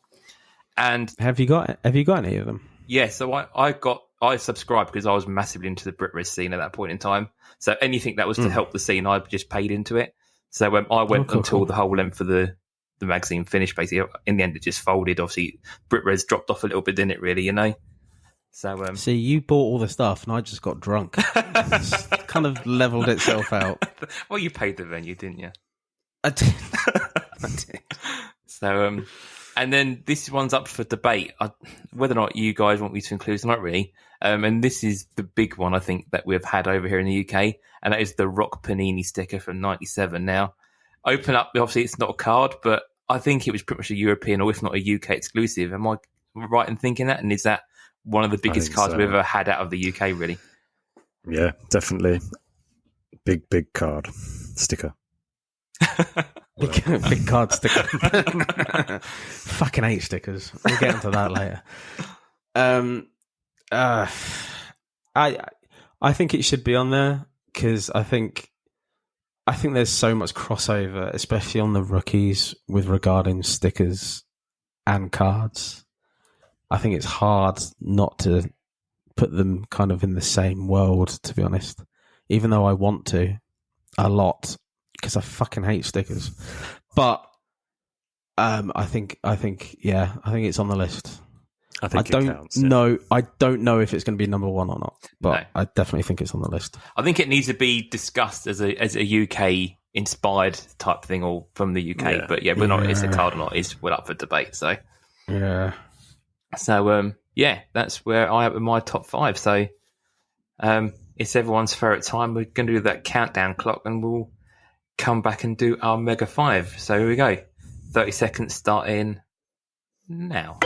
And have you got any of them? Yeah, so I subscribed because I was massively into the BritRes scene at that point in time. So anything that was to help the scene, I just paid into it. So I went until the whole length of the magazine finished. Basically, in the end, it just folded. Obviously, BritRes dropped off a little bit, didn't it? Really, So see, you bought all the stuff, and I just got drunk. It kind of leveled itself out. Well, you paid the venue, didn't you? I did. So and then this one's up for debate. Whether or not you guys want me to include it, not really. And this is the big one I think that we've had over here in the UK, and that is the Rock Panini sticker from '97. Now, open up. Obviously, it's not a card, but I think it was pretty much a European or if not a UK exclusive. Am I right in thinking that? And is that one of the biggest cards we've ever had out of the UK? Really? Yeah, definitely. Big card sticker. Big card sticker. Fucking hate stickers. We'll get into that later. I think it should be on there because I think there's so much crossover, especially on the rookies with regarding stickers and cards. I think it's hard not to put them kind of in the same world, to be honest. Even though I want to a lot. Because I fucking hate stickers, but I think it's on the list. I don't know if it's going to be number 1 or not, but I definitely think it's on the list. I think it needs to be discussed as a UK inspired type thing, or from the UK. But we're not. It's a card or not. We're up for debate. So that's where I am with my top 5. So it's everyone's favourite time. We're going to do that countdown clock, and we'll come back and do our Mega 5. So here we go. 30 seconds starting now.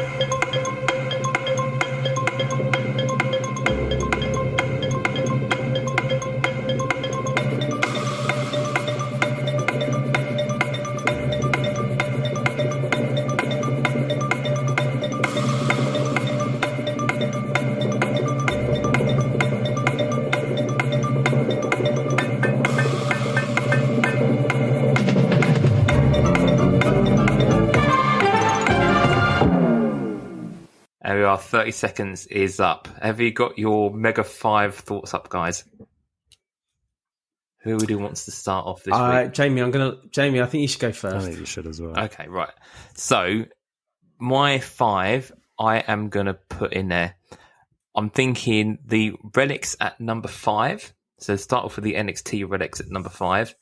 There we are, 30 seconds is up. Have you got your Mega 5 thoughts up, guys? Who wants to start off this week? Jamie, I think you should go first. I think you should as well. Okay, right. So, my 5, I am going to put in there. I'm thinking the relics at number 5. So, start off with the NXT relics at number 5.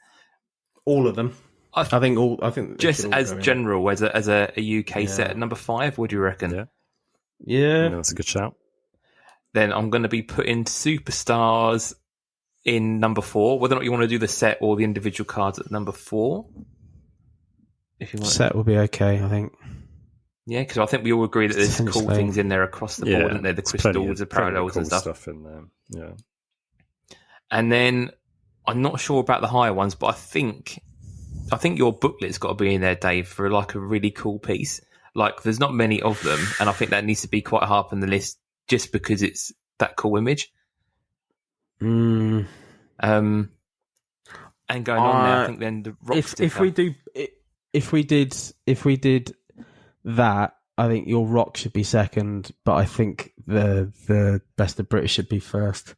All of them. I think just as general as a UK set at number 5. What do you reckon? Yeah, that's a good shout. Then I'm going to be putting Superstars in number 4. Whether or not you want to do the set or the individual cards at number 4. If you want, set will be okay, I think. Yeah, because I think we all agree that there's cool things in there across the board, isn't there? The crystals, the parallels, cool and stuff in there. Yeah. And then I'm not sure about the higher ones, but I think your booklet's got to be in there, Dave, for like a really cool piece. Like, there's not many of them, and I think that needs to be quite high up on the list just because it's that cool image. And going on there, I think then the rock sticker. If we did that, I think your rock should be second, but I think the best of British should be first.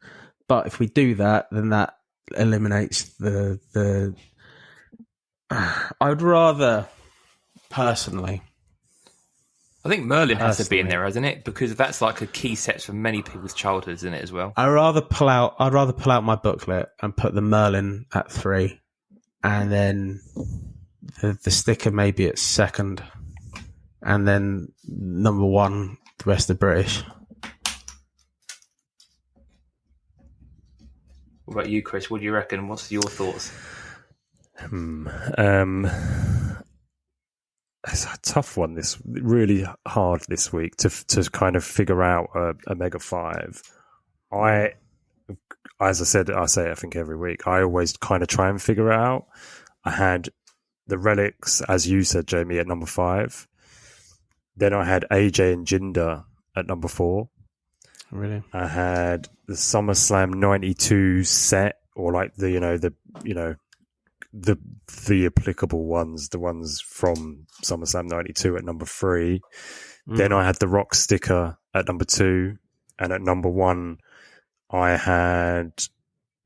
But if we do that, then that eliminates the. I'd rather, personally. I think Merlin has to be in there, hasn't it? Because that's like a key set for many people's childhoods, isn't it, as well? I'd rather pull out my booklet and put the Merlin at 3, and then the sticker maybe at second, and then number 1, the rest of British. What about you, Chris? What do you reckon? What's your thoughts? it's a tough one. This really hard this week to kind of figure out a Mega 5. As I said, I say it, I think every week. I always kind of try and figure it out. I had the Relics, as you said, Jamie, at number 5. Then I had AJ and Jinder at number 4. Really? I had the SummerSlam 92 set, or like the applicable ones, the ones from SummerSlam 92 at number 3. Then I had the Rock sticker at number 2, and at number 1 I had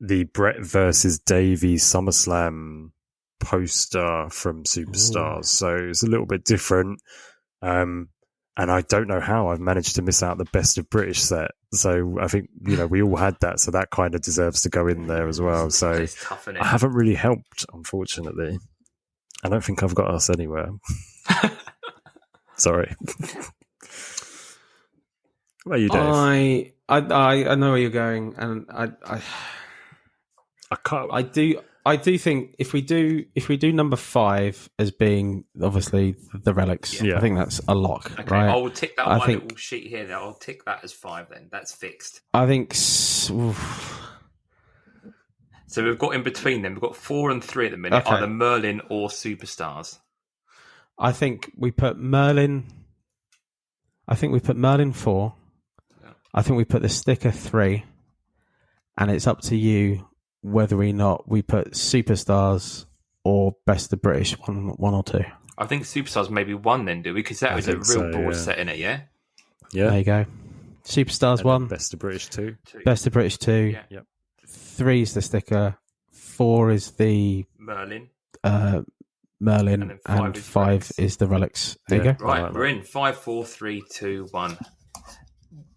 the Brett versus Davey SummerSlam poster from Superstars. So it's a little bit different. And I don't know how I've managed to miss out the Best of British set. So I think, we all had that. So that kind of deserves to go in there as well. So It's tough, isn't it? I haven't really helped, unfortunately. I don't think I've got us anywhere. Sorry. What about you, Dave? I know where you're going, and I can't. I do think if we do number 5 as being obviously the Relics, Yeah. I think that's a lock. Okay, right? I will tick that I one think- little sheet here. I'll tick that as 5 then. That's fixed. I think. So we've got in between them. We've got 4 and 3 at the minute, Okay. either Merlin or Superstars. I think we put Merlin. I think we put Merlin 4. Yeah. I think we put the sticker 3, and it's up to you whether or not we put Superstars or Best of British one or 2. I think Superstars maybe 1 then, do we? Because that I was a real think so, broad yeah. set in it, yeah? Yeah. There you go. Superstars And 1, Best of British 2. 2. Best of British 2. Yeah. Yep. 3 is the sticker. 4 is the Merlin. Merlin, And then 5 and is 5 Relics. is the Relics. There Yeah. you go. Right, like we're in 5, 4, 3, 2, 1.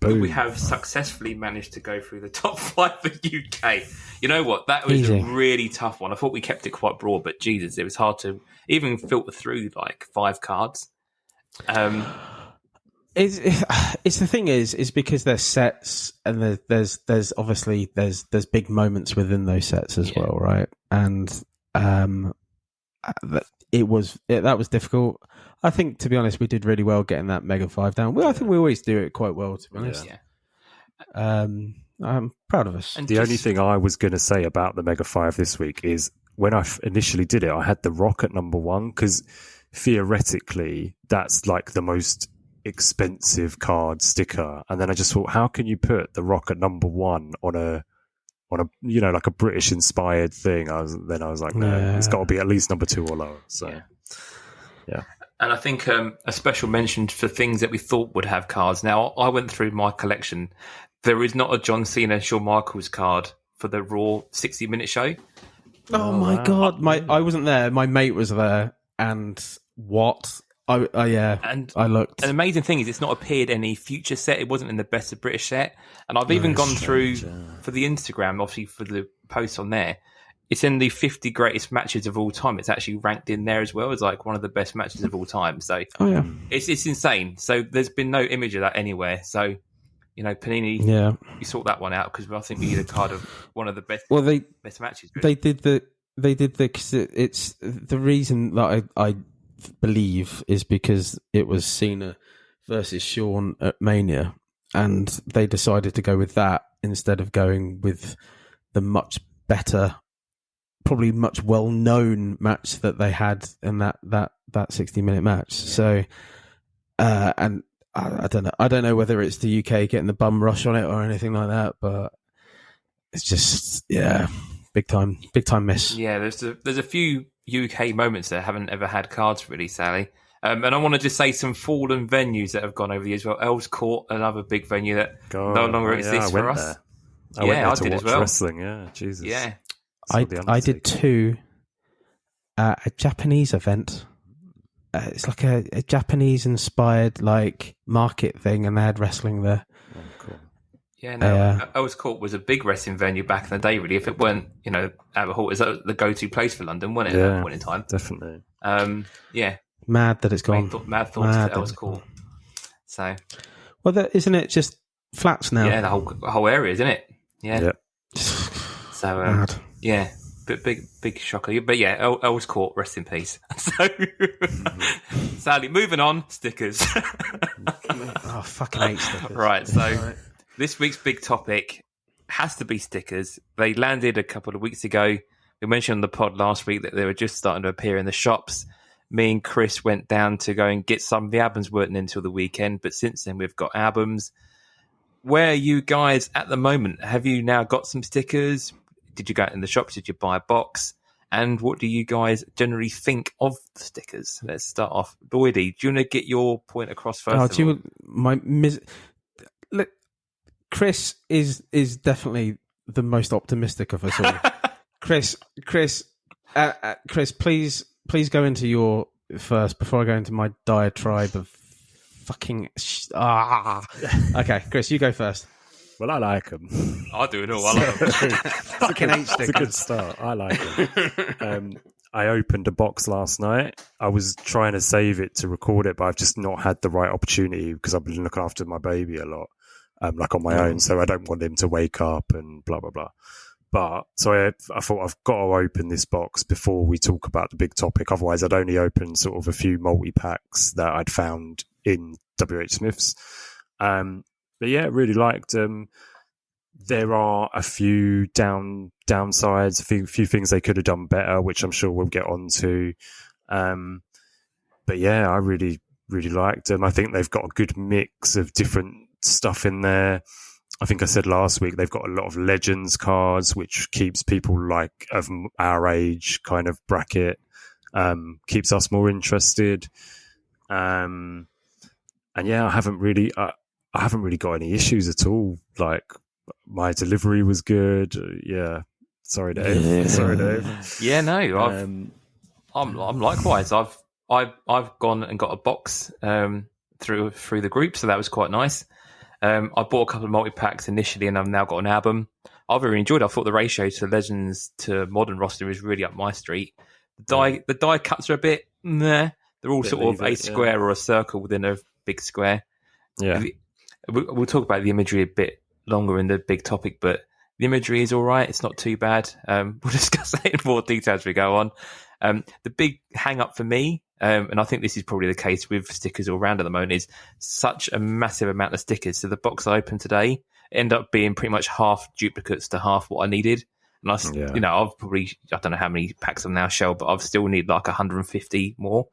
Boom. We have successfully managed to go through the top 5 for UK. You know what? That was Easy. a really tough one. I thought we kept it quite broad, but Jesus, it was hard to even filter through like 5 cards. It's the thing is because there's sets and there's obviously there's big moments within those sets as well, right? And that was difficult. I think, to be honest, we did really well getting that Mega 5 down. Well, I think we always do it quite well, to be honest. Yeah. I'm proud of us. And The only thing I was going to say about the Mega 5 this week is when I initially did it, I had the Rock at number 1 because theoretically that's like the most expensive card sticker. And then I just thought, how can you put the Rock at number 1 on a like a British inspired thing? I was like, no, it's got to be at least number 2 or lower. So yeah. And I think a special mention for things that we thought would have cards. Now, I went through my collection. There is not a John Cena, Shawn Michaels card for the Raw 60-minute show. Oh my wow. God. I wasn't there. My mate was there. And what? And I looked. an amazing thing is it's not appeared any future set. It wasn't in the Best of British set. And I've even gone through for the Instagram, obviously for the post on there. It's in the 50 greatest matches of all time. It's actually ranked in there as well as like one of the best matches of all time. So it's insane. So there's been no image of that anywhere. So, Panini, you sort that one out because I think we need a card of one of the best. Well, best matches. Really. They did the cause it's the reason that I believe is because it was Cena versus Shawn at Mania, and they decided to go with that instead of going with the much better, probably much well-known match that they had in that 60-minute match. So, and I don't know whether it's the UK getting the bum rush on it or anything like that, but it's just big time miss. Yeah, there's a few UK moments that haven't ever had cards really, Sally. And I want to just say some fallen venues that have gone over the years. Well, Earls Court, another big venue that no longer exists for us. I went there to did watch as well. wrestling. Yeah, Jesus. Yeah, I did 2 at a Japanese event. It's like a Japanese inspired like market thing, and they had wrestling there. Oh, cool. Yeah, no, Earls Court was a big wrestling venue back in the day, really. If it weren't, Albert Hall is the go-to place for London, wasn't it, at that point in time? Definitely. Yeah. Mad that it's gone. Mad thoughts to Earls Court. So. Well, isn't it just flats now? Yeah, the whole area, isn't it? Yeah. Yep. So, Mad. yeah. big shocker. But yeah, Earl's Court, rest in peace. So, sadly, moving on, stickers. Oh, fucking hate stickers. Right, so this week's big topic has to be stickers. They landed a couple of weeks ago. We mentioned on the pod last week that they were just starting to appear in the shops. Me and Chris went down to go and get some. The albums weren't until the weekend, but since then we've got albums. Where are you guys at the moment? Have you now got some stickers? Did you go out in the shops? Did you buy a box? And what do you guys generally think of the stickers? Let's start off. Lloydy, do you want to get your point across first? Look, Chris is definitely the most optimistic of us all. Chris, please go into your first before I go into my diatribe of fucking. Okay, Chris, you go first. Well, I like them. I do it all. I love them. Fucking hate stickers. It's a good start. I like them. I opened a box last night. I was trying to save it to record it, but I've just not had the right opportunity because I've been looking after my baby a lot, like on my own. So I don't want him to wake up and blah, blah, blah. But so I thought I've got to open this box before we talk about the big topic. Otherwise, I'd only open sort of a few multi-packs that I'd found in WH Smith's. But yeah, really liked them. There are a few downsides, a few things they could have done better, which I'm sure we'll get onto. But yeah, I really, really liked them. I think they've got a good mix of different stuff in there. I think I said last week they've got a lot of Legends cards, which keeps people like of our age kind of bracket, keeps us more interested. And yeah, I haven't really got any issues at all. Like my delivery was good. Yeah. Sorry, Dave. Yeah. Sorry, Dave. Yeah, no, I'm likewise. I've gone and got a box through the group, so that was quite nice. I bought a couple of multi-packs initially, and I've now got an album. I've really enjoyed it. I thought the ratio to Legends to Modern roster is really up my street. The die cuts are a bit meh. They're all sort of a square or a circle within a big square. Yeah. We'll talk about the imagery a bit longer in the big topic, but the imagery is all right. It's not too bad. We'll discuss that in more detail as we go on. The big hang-up for me, and I think this is probably the case with stickers all around at the moment, is such a massive amount of stickers. So the box I opened today ended up being pretty much half duplicates to half what I needed. And I've probably, I don't know how many packs I've now shelled, but I've still need like 150 more.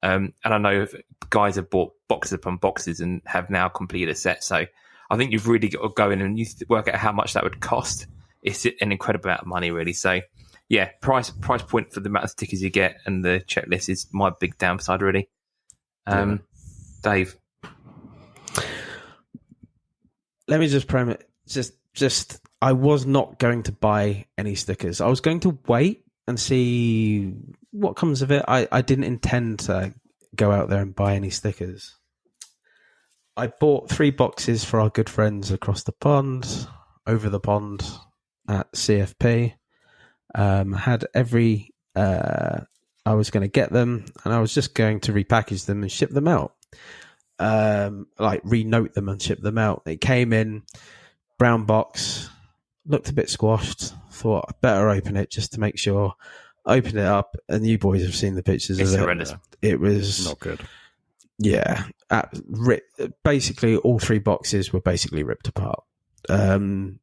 And I know guys have bought boxes upon boxes and have now completed a set. So I think you've really got to go in and you work out how much that would cost. It's an incredible amount of money, really. So yeah, price point for the amount of stickers you get and the checklist is my big downside, really. Dave, let me just premise. Just I was not going to buy any stickers. I was going to wait and see what comes of it. I didn't intend to go out there and buy any stickers. I bought 3 boxes for our good friends across the pond, over the pond at CFP. Had every I was going to get them, and I was just going to repackage them and ship them out. Like renote them and ship them out. It came in brown box, looked a bit squashed. Thought I'd better open it just to make sure. Opened it up, and you boys have seen the pictures of it. Horrendous. It was Not good. Yeah, basically all 3 boxes were basically ripped apart. I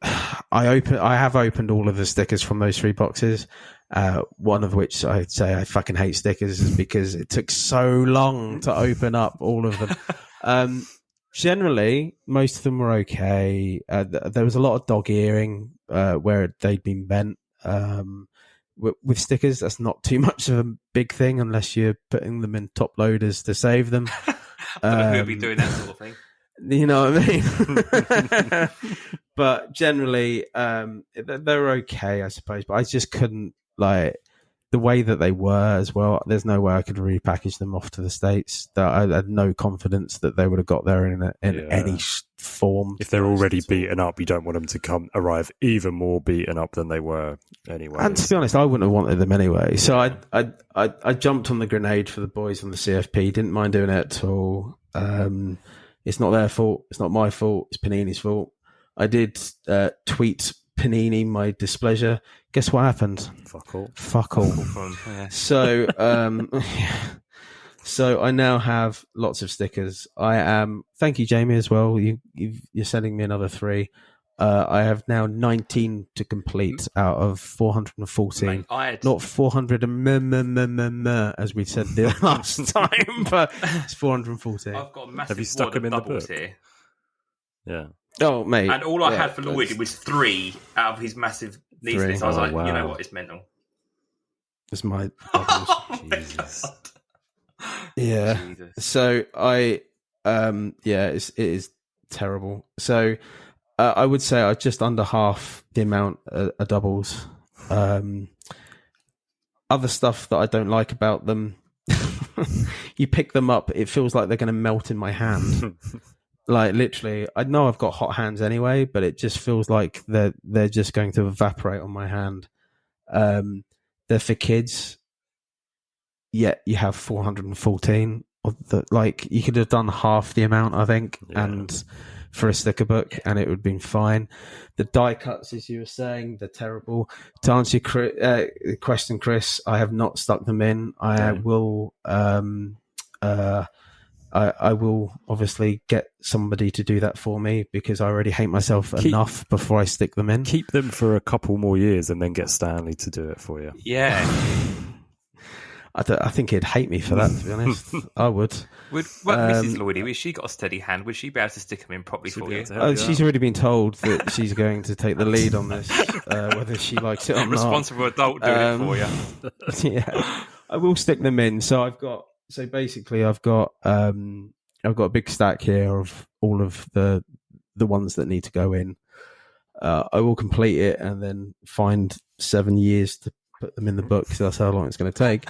have opened all of the stickers from those 3 boxes. One of which I'd say I fucking hate stickers is because it took so long to open up all of them. Generally, most of them were okay. There was a lot of dog earring where they'd been bent. With stickers, that's not too much of a big thing unless you're putting them in top loaders to save them. who'll be doing that sort of thing? You know what I mean? But generally, they're okay, I suppose. But I just couldn't, like, the way that they were as well. There's no way I could repackage them off to the States. That I had no confidence that they would have got there in any form. If they're already beaten up, you don't want them to arrive even more beaten up than they were anyway. And to be honest, I wouldn't have wanted them anyway. So I jumped on the grenade for the boys on the CFP. Didn't mind doing it at all. It's not their fault. It's not my fault. It's Panini's fault. I did tweet Panini my displeasure. Guess what happened? Fuck all. Yeah. So, so I now have lots of stickers. Thank you, Jamie, as well. You're sending me another 3. I have now 19 to complete out of 414. Mate, I had... Not 400 as we said the last time, but it's 414. I've got a massive Have you stuck them in the book? here. Yeah. Oh, mate. And all I had for Lloyd was 3 out of his massive niece 3. list. I was like, wow. you know what? It's mental. It's my... Jesus. Yeah. Jesus. So it is terrible. So I would say I just under half the amount of doubles. Other stuff that I don't like about them, you pick them up, it feels like they're going to melt in my hand. Like literally, I know I've got hot hands anyway, but it just feels like they're just going to evaporate on my hand. They're for kids. Yet you have 414. Like you could have done half the amount, I think, and for a sticker book, and it would have been fine. The die cuts, as you were saying, they're terrible. To answer your question, Chris, I have not stuck them in. I will. I will obviously get somebody to do that for me because I already hate myself enough before I stick them in. Keep them for a couple more years and then get Stanley to do it for you. Yeah. I think he'd hate me for that, to be honest. I would. Mrs. Lloydy, has she got a steady hand? Would she be able to stick them in properly for you? She's already been told that she's going to take the lead on this, whether she likes it or not. Responsible adult doing it for you. Yeah, I will stick them in. So I've got a big stack here of all of the ones that need to go in. I will complete it and then find 7 years to put them in the book. So that's how long it's going to take.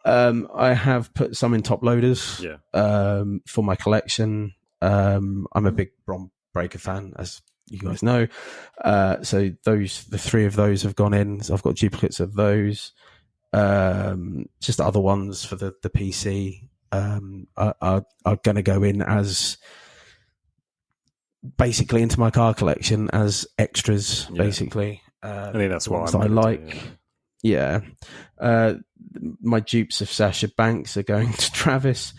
I have put some in top loaders for my collection. I'm a big Brom Breaker fan, as you guys know. So the 3 of those have gone in. So I've got duplicates of those. Just other ones for the PC are going to go in as basically into my card collection as extras. Basically, I think that's what I like. Yeah. My dupes of Sasha Banks are going to Travis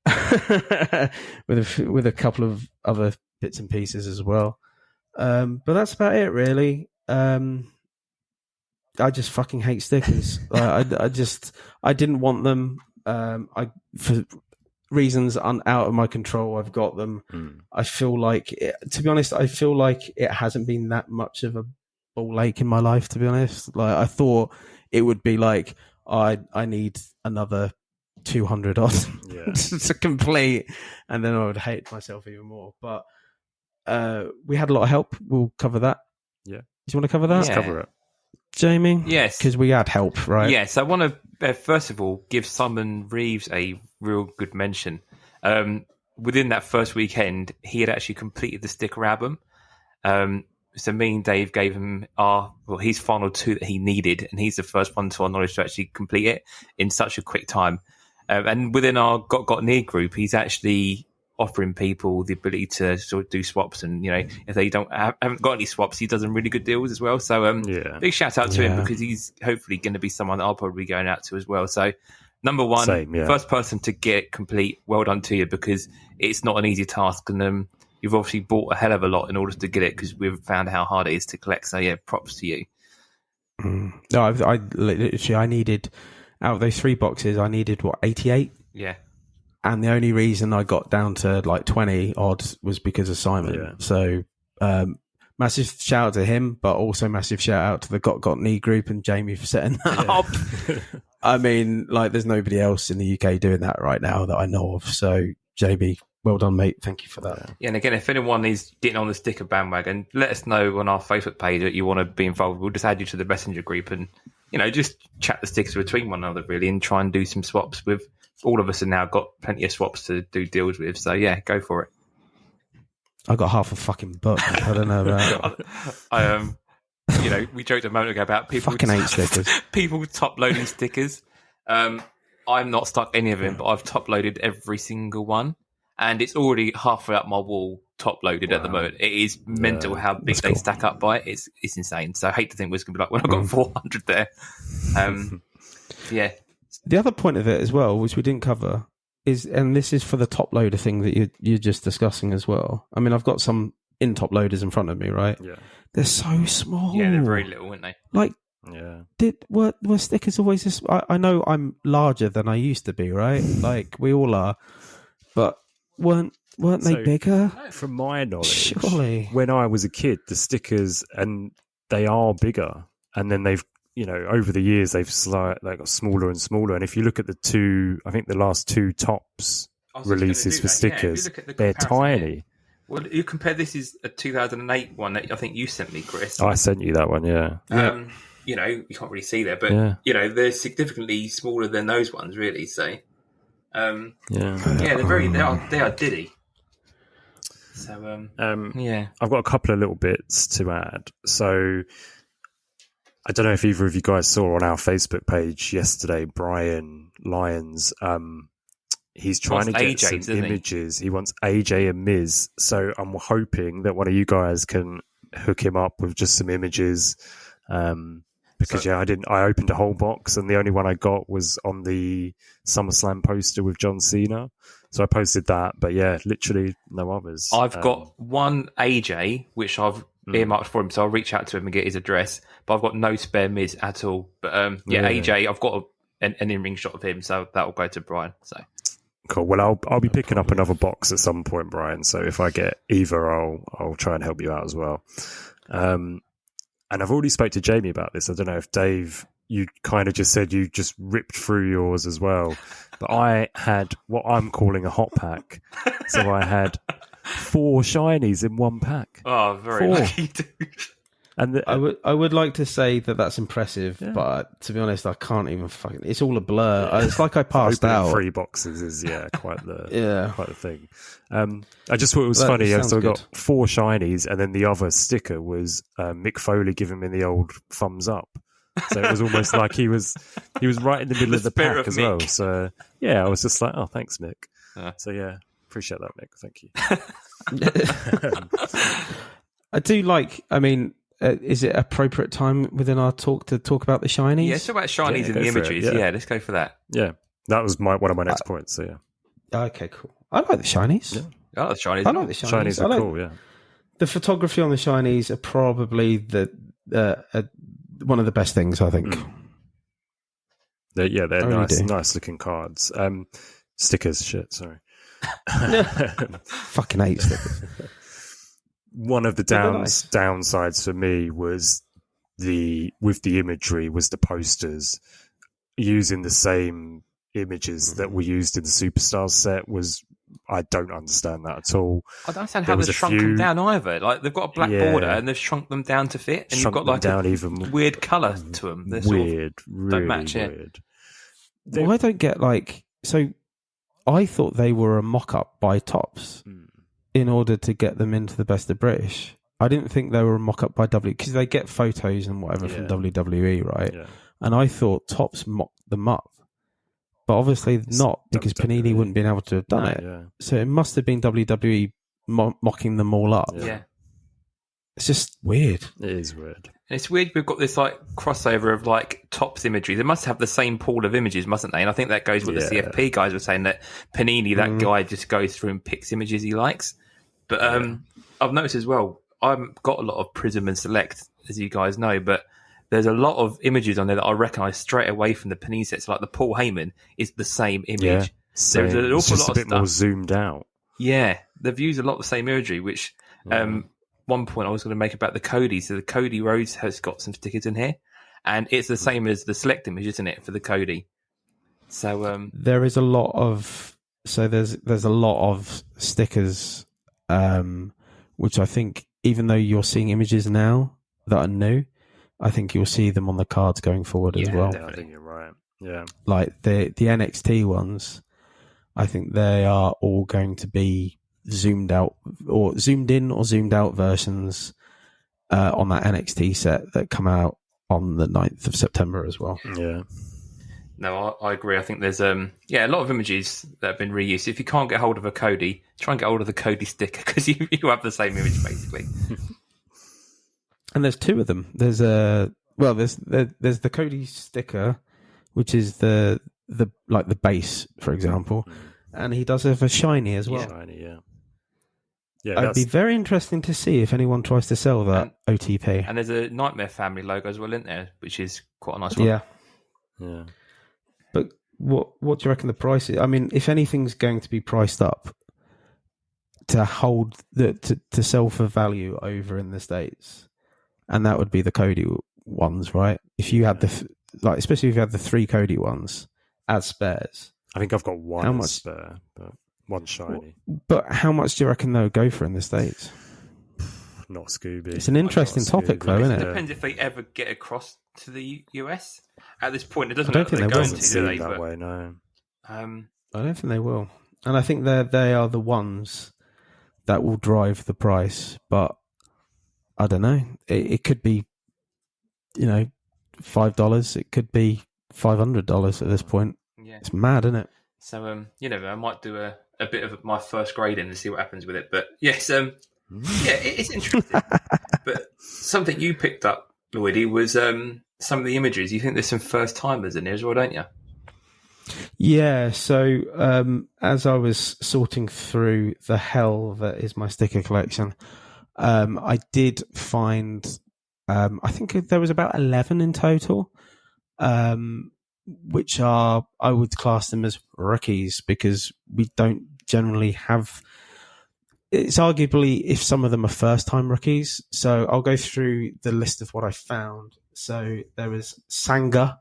with a couple of other bits and pieces as well. But that's about it, really. I just fucking hate stickers. I didn't want them. For reasons out of my control, I've got them. I feel like, to be honest, it hasn't been that much of a ball ache in my life, to be honest. Like I thought it would be like I need another 200 odd to complete, and then I would hate myself even more. But we had a lot of help. We'll cover that. Yeah. Do you want to cover that? Let's cover it. Jamie? Yes. Because we had help, right? Yes. I want to, first of all, give Simon Reeves a real good mention. Within that first weekend, he had actually completed the sticker album. So me and Dave gave him his final 2 that he needed, and he's the first one to our knowledge to actually complete it in such a quick time. And within our Got Near group, he's actually offering people the ability to sort of do swaps, and if they haven't got any swaps, he does some really good deals as well. So big shout out to him, because he's hopefully going to be someone that I'll probably be going out to as well. So number one, first person to get it complete, well done to you, because it's not an easy task, and you've obviously bought a hell of a lot in order to get it, because we've found how hard it is to collect. So yeah, props to you. No, I literally, I needed, out of those 3 boxes, I needed 88. Yeah. And the only reason I got down to like 20 odd was because of Simon. Yeah. So massive shout out to him, but also massive shout out to the Got Knee group and Jamie for setting that up. I mean, like, there's nobody else in the UK doing that right now that I know of. So Jamie, well done, mate. Thank you for that. Yeah, and again, if anyone is getting on the sticker bandwagon, let us know on our Facebook page that you want to be involved. We'll just add you to the messenger group and, just chat the stickers between one another, really, and try and do some swaps with. All of us have now got plenty of swaps to do deals with. So, yeah, go for it. I got half a fucking book. I don't know about we joked a moment ago about people fucking hate stickers. People top loading stickers. I'm not stuck any of them, but I've top loaded every single one. And it's already halfway up my wall top loaded at the moment. It is mental how big they stack up by it. It's insane. So I hate to think it's going to be like when I got 400 there. Yeah. The other point of it as well, which we didn't cover, is, and this is for the top loader thing that you're just discussing as well. I mean, I've got some in top loaders in front of me, right? Yeah. They're so small. Yeah, they're very little, aren't they? Like, Yeah. Were stickers always this? I know I'm larger than I used to be, right? Like we all are, but weren't they bigger? From my knowledge, surely when I was a kid, the stickers, and they are bigger, and then they've, over the years they've they got smaller and smaller. And if you look at the last two tops releases for stickers, they're tiny. Yeah. Well, you compare, this is a 2008 one that I think you sent me, Chris. I sent you that one, yeah. You can't really see there, but they're significantly smaller than those ones, really. So, they are diddy. So, I've got a couple of little bits to add. So, I don't know if either of you guys saw on our Facebook page yesterday, Brian Lyons. He's trying to get some images. He wants AJ and Miz. So I'm hoping that one of you guys can hook him up with just some images. Because I opened a whole box and the only one I got was on the SummerSlam poster with John Cena. So I posted that, but literally no others. I've got one AJ, which I've earmarked for him, so I'll reach out to him and get his address. But I've got no spare Miz at all. But AJ, I've got an in-ring shot of him, so that will go to Brian. So. Cool. Well, I'll be picking up another box at some point, Brian. So if I get either, I'll try and help you out as well. And I've already spoke to Jamie about this. I don't know if Dave, you kind of just said you just ripped through yours as well. But I had what I'm calling a hot pack. So I had 4 shinies in one pack. Oh, very lucky, dude. And I would like to say that that's impressive, but to be honest, I can't even fucking. It's all a blur. It's like I passed out. 3 boxes is quite the thing. I just thought it was funny. So I got 4 shinies, and then the other sticker was Mick Foley giving me the old thumbs up. So it was almost like he was right in the middle of the pack as well. So I was just like, oh, thanks, Mick. So appreciate that, Mick. Thank you. I do like. I mean. Is it appropriate time within our talk to talk about the shinies? Yeah, talk about shinies and the images. Yeah, let's go for that. Yeah, that was one of my next points. So okay, cool. I like the shinies. Yeah. I like the shinies. I like the shinies. Shinies are cool. Yeah, the photography on the shinies are probably one of the best things, I think. They're nice looking cards. Stickers, shit. Sorry. Fucking hate stickers. One of the downsides for me was with the imagery was the posters using the same images that were used in the Superstars set. I don't understand that at all. I don't understand how they've shrunk them down either. Like they've got a black border and they've shrunk them down to fit, and you've got like a weird colour to them. They're weird, really don't match weird. Well, I don't get so. I thought they were a mock-up by Topps. In order to get them into the Best of British. I didn't think they were a mock-up by because they get photos and whatever from WWE, right? Yeah. And I thought Topps mocked them up. But obviously not, because Panini wouldn't been able to have done it. Yeah. So it must have been WWE mocking them all up. Yeah. It's just weird. It is weird. And it's weird we've got this like crossover of like Topps imagery. They must have the same pool of images, mustn't they? And I think that goes with the CFP guys were saying that Panini, that guy just goes through and picks images he likes. But I've noticed as well, I've got a lot of Prism and Select, as you guys know, but there's a lot of images on there that I recognise straight away from the Panini sets. Like the Paul Heyman is the same image. Yeah, there's an awful it's just lot a bit of stuff more zoomed out. Yeah, they've used a lot of the same imagery, which one point I was going to make about the Cody. So the Cody Rhodes has got some stickers in here, and it's the same as the Select image, isn't it, for the Cody? So there is a lot of there's a lot of stickers, which I think even though you're seeing images now that are new, I think you'll see them on the cards going forward as well. Yeah, I think you're right. Yeah, like the NXT ones, I think they are all going to be zoomed out or zoomed in or zoomed out versions on that NXT set that come out on the 9th of September as well. Yeah. No, I agree. I think there's a lot of images that have been reused. If you can't get hold of a Cody, try and get hold of the Cody sticker because you have the same image basically. And there's two of them. There's there's the Cody sticker, which is the like the base, for example, and he does have a shiny as well. Shiny, yeah. Yeah, It'd be very interesting to see if anyone tries to sell that OTP. And there's a Nightmare Family logo as well, isn't there? Which is quite a nice one. Yeah. Yeah. But what do you reckon the price is? I mean, if anything's going to be priced up to hold to sell for value over in the States, and that would be the Cody ones, right? If you had especially if you had the 3 Cody ones as spares. I think I've got one How much? spare, but one shiny. But how much do you reckon they'll go for in the States? Not Scooby. It's an interesting topic, though, isn't It it? depends if they ever get across to the US. At this point, it doesn't I don't look like think they're they going will. to, do they? that But, way, no. I don't think they will. And I think they are the ones that will drive the price. But I don't know. It could be, $5. It could be $500 at this point. yeah. It's mad, isn't it? So, I might do a bit of my first grading and see what happens with it. But yes, it's interesting. But something you picked up, Lloydy, was some of the images. You think there's some first timers in here as well, don't you? Yeah. So as I was sorting through the hell that is my sticker collection, I did find, I think there was about 11 in total, which I would class them as rookies because we don't generally have. It's arguably if some of them are first time rookies. So I'll go through the list of what I found. So there was Sanga,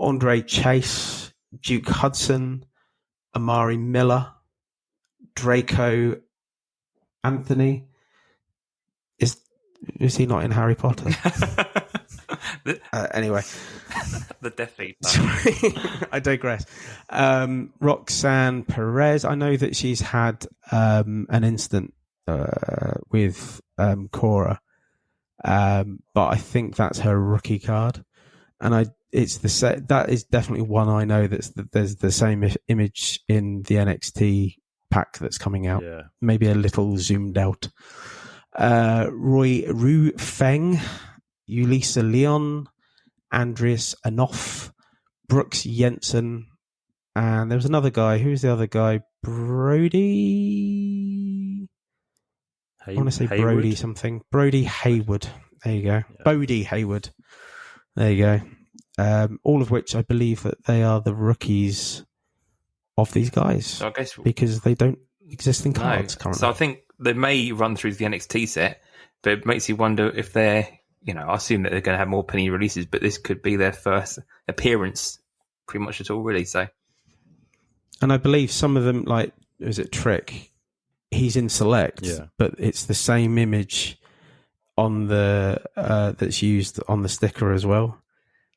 Andre Chase, Duke Hudson, Amari Miller, Draco Anthony. Is he not in Harry Potter? Anyway. The Death Eater. Sorry, I digress. Roxanne Perez. I know that she's had an incident with Cora, but I think that's her rookie card, and it's that is definitely one I know there's the same image in the NXT pack that's coming out. Yeah. Maybe a little zoomed out. Ru Feng, Ulisa Leon, Andreas Anoff, Brooks Jensen, and there was another guy. Who's the other guy? Brody. I want to say Hayward? Brody something. Brody Hayward. There you go. Yeah. Bodie Hayward. There you go. All of which I believe that they are the rookies of these guys. So I guess because they don't exist in cards currently. So I think they may run through the NXT set, but it makes you wonder if they're, I assume that they're going to have more Panini releases, but this could be their first appearance pretty much at all, really. So, and I believe some of them, like, is it Trick? He's in Select, but it's the same image on the that's used on the sticker as well.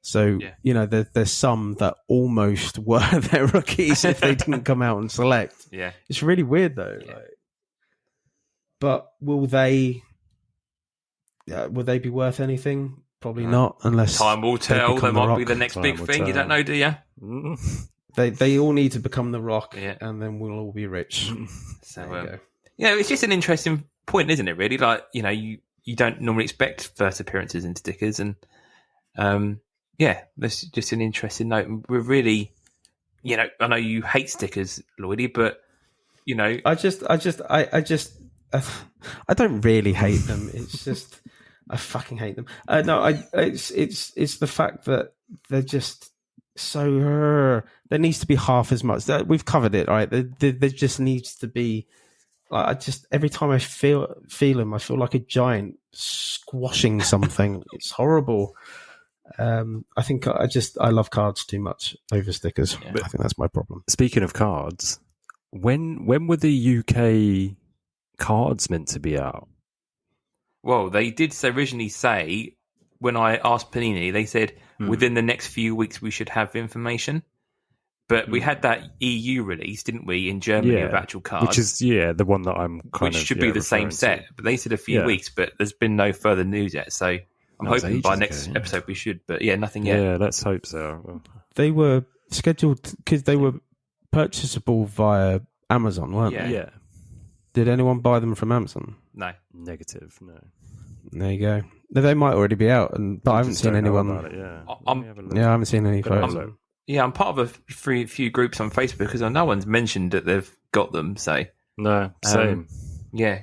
So, there's some that almost were their rookies if they didn't come out and Select. Yeah. It's really weird, though. Yeah. But will they be worth anything? Probably not, unless time will tell. They might be the next big thing. Tell. You don't know, do you? They all need to become the Rock, and then we'll all be rich. So, it's just an interesting point, isn't it? Really, like you don't normally expect first appearances in stickers, and that's just an interesting note. We're really, I know you hate stickers, Lloydy, but I don't really hate them. It's just I fucking hate them. It's the fact that they're just so. There needs to be half as much. We've covered it, right? There just needs to be. Like, every time I feel them, I feel like a giant squashing something. It's horrible. I think I love cards too much over stickers. Yeah. I think that's my problem. Speaking of cards, when were the UK cards meant to be out? Well, they did originally say, when I asked Panini, they said within the next few weeks we should have information. But we had that EU release, didn't we, in Germany of actual cards? Which is, the one that I'm which should be the same set. But they said a few weeks, but there's been no further news yet. So I'm hoping by next episode we should. But nothing yet. Yeah, let's hope so. they were scheduled because they were purchasable via Amazon, weren't Yeah. they? Yeah. Did anyone buy them from Amazon? No. Negative. No. There you go. They might already be out, but I haven't Just seen don't know anyone. about it, yeah. I'm- Let me have a look. Yeah, I haven't seen any Got photos. Amazon. Yeah, I'm part of a few groups on Facebook because no one's mentioned that they've got them. So No, same. yeah.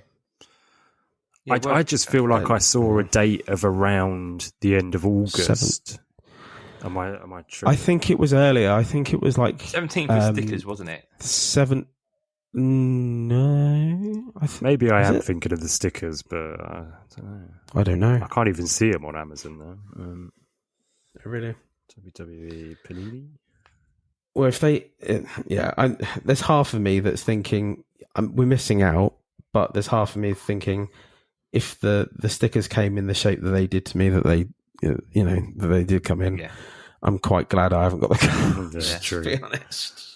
Yeah, I just feel like I saw a date of around the end of August. Am I true? I think it was earlier. I think it was like 17th with stickers, wasn't it? 7. No, Maybe I Is am it? thinking of the stickers, but I don't know. I don't know. I can't even see them on Amazon though. Really? WWE Panini. Well, if they, there's half of me that's thinking we're missing out, but there's half of me thinking if the stickers came in the shape that they did to me, that they, that they did come in, Yeah. I'm quite glad I haven't got the card. That's Yeah. true. To be honest.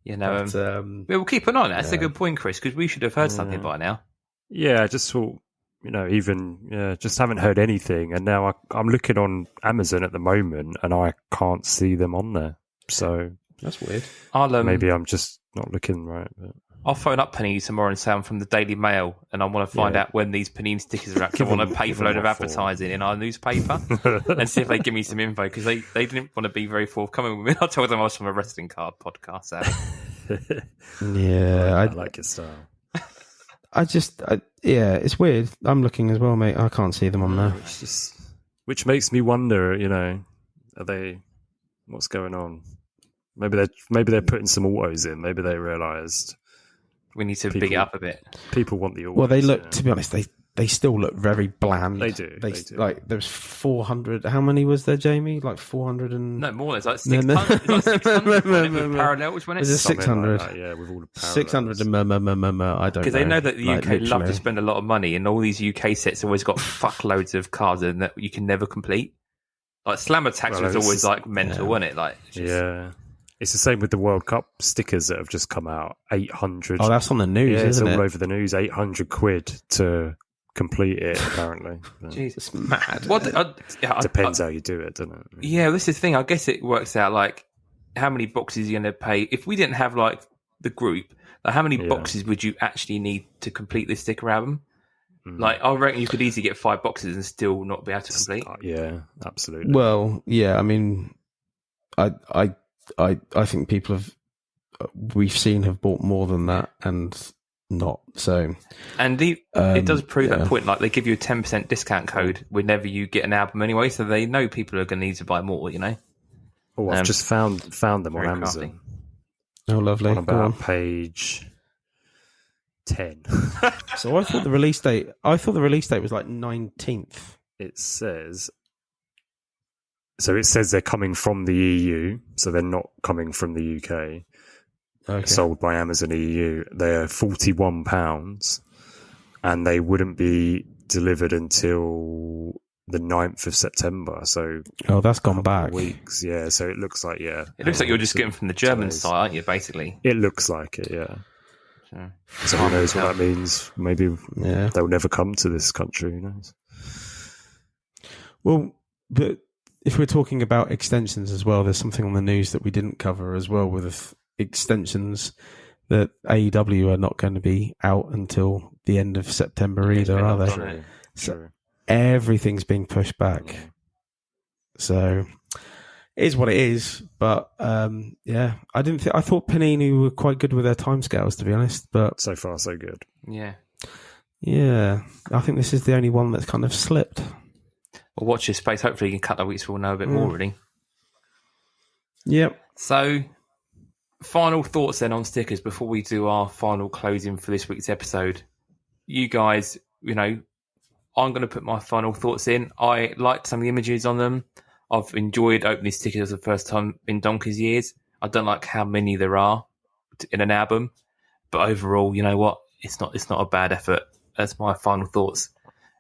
You know, But, we'll keep an eye on that. That's a yeah. good point, Chris, because we should have heard something by now. Yeah, I just thought, just haven't heard anything, and now I'm looking on Amazon at the moment, and I can't see them on there. So that's weird. I'll maybe I'm just not looking right. But I'll phone up Panini tomorrow and say I'm from the Daily Mail, and I want to find Yeah. out when these Panini stickers are out. 'Cause I want to pay for a load of advertising in our newspaper and see if they give me some info, because they didn't want to be very forthcoming with me. I told them I was from a wrestling card podcast. So. Yeah, I like your style. it's weird. I'm looking as well, mate. I can't see them on there. Which makes me wonder, are they? What's going on? Maybe they're putting some autos in. Maybe they realised We need to big it up a bit. people want the autos. Well, they look. yeah. To be honest, they still look very bland. They do. Like there's 400. How many was there, Jamie? Like 400 and No, more. There's like No, 600. no. There's like 600 No, with no, no. parallels, wasn't Is it? it Something 600? like that, yeah, with all the 600 and I don't know. Because they know that the Like, UK love literally. to spend a lot of money, and all these UK sets always got fuckloads of cards in that you can never complete. Like Slam Attacks Well, was it's always just- like mental, wasn't it? Like, just- Yeah. It's the same with the World Cup stickers that have just come out. 800. Oh, that's on the news, yeah, it's isn't all it? over the news. 800 quid to complete it, apparently. But Jesus. It's mad. What? depends how you do it, doesn't it? Yeah, this is the thing. I guess it works out like how many boxes you're going to pay. If we didn't have like the group, like how many Yeah. boxes would you actually need to complete this sticker album? Mm. Like, I reckon you could easily get 5 boxes and still not be able to complete. Yeah, absolutely. Well, yeah. I mean, I think people we've seen have bought more than that and not. So, And it does prove yeah. that point. Like, they give you a 10% discount code whenever you get an album anyway, so they know people are going to need to buy more, you know? Oh, I've just found them on very Amazon. oh, lovely. On Go about on. page 10. So I thought the release date. Was like 19th. It says. So it says they're coming from the EU, so they're not coming from the UK. Okay. Sold by Amazon EU. They're £41, and they wouldn't be delivered until the 9th of September. So Oh, that's gone couple of back. weeks. Yeah, so it looks like It looks like you're just getting from the German days. side, aren't you, basically? It looks like it, yeah. So, So who knows what that means? Maybe Yeah. they'll never come to this country. Who knows? Well, but if we're talking about extensions as well, there's something on the news that we didn't cover as well with extensions that AEW are not going to be out until the end of September Yeah, it's either, been are up, they? hasn't it? So True. everything's being pushed back. Yeah. So it is what it is. But yeah, I thought Panini were quite good with their timescales, to be honest. But So far, so good. yeah. yeah, I think this is the only one that's kind of slipped. Well, watch your space. Hopefully, in a couple of weeks, we'll know a bit more, really. Yep. So, final thoughts then on stickers before we do our final closing for this week's episode. You guys, I'm going to put my final thoughts in. I liked some of the images on them. I've enjoyed opening stickers for the first time in donkey's years. I don't like how many there are in an album, but overall, you know what? It's not a bad effort. That's my final thoughts.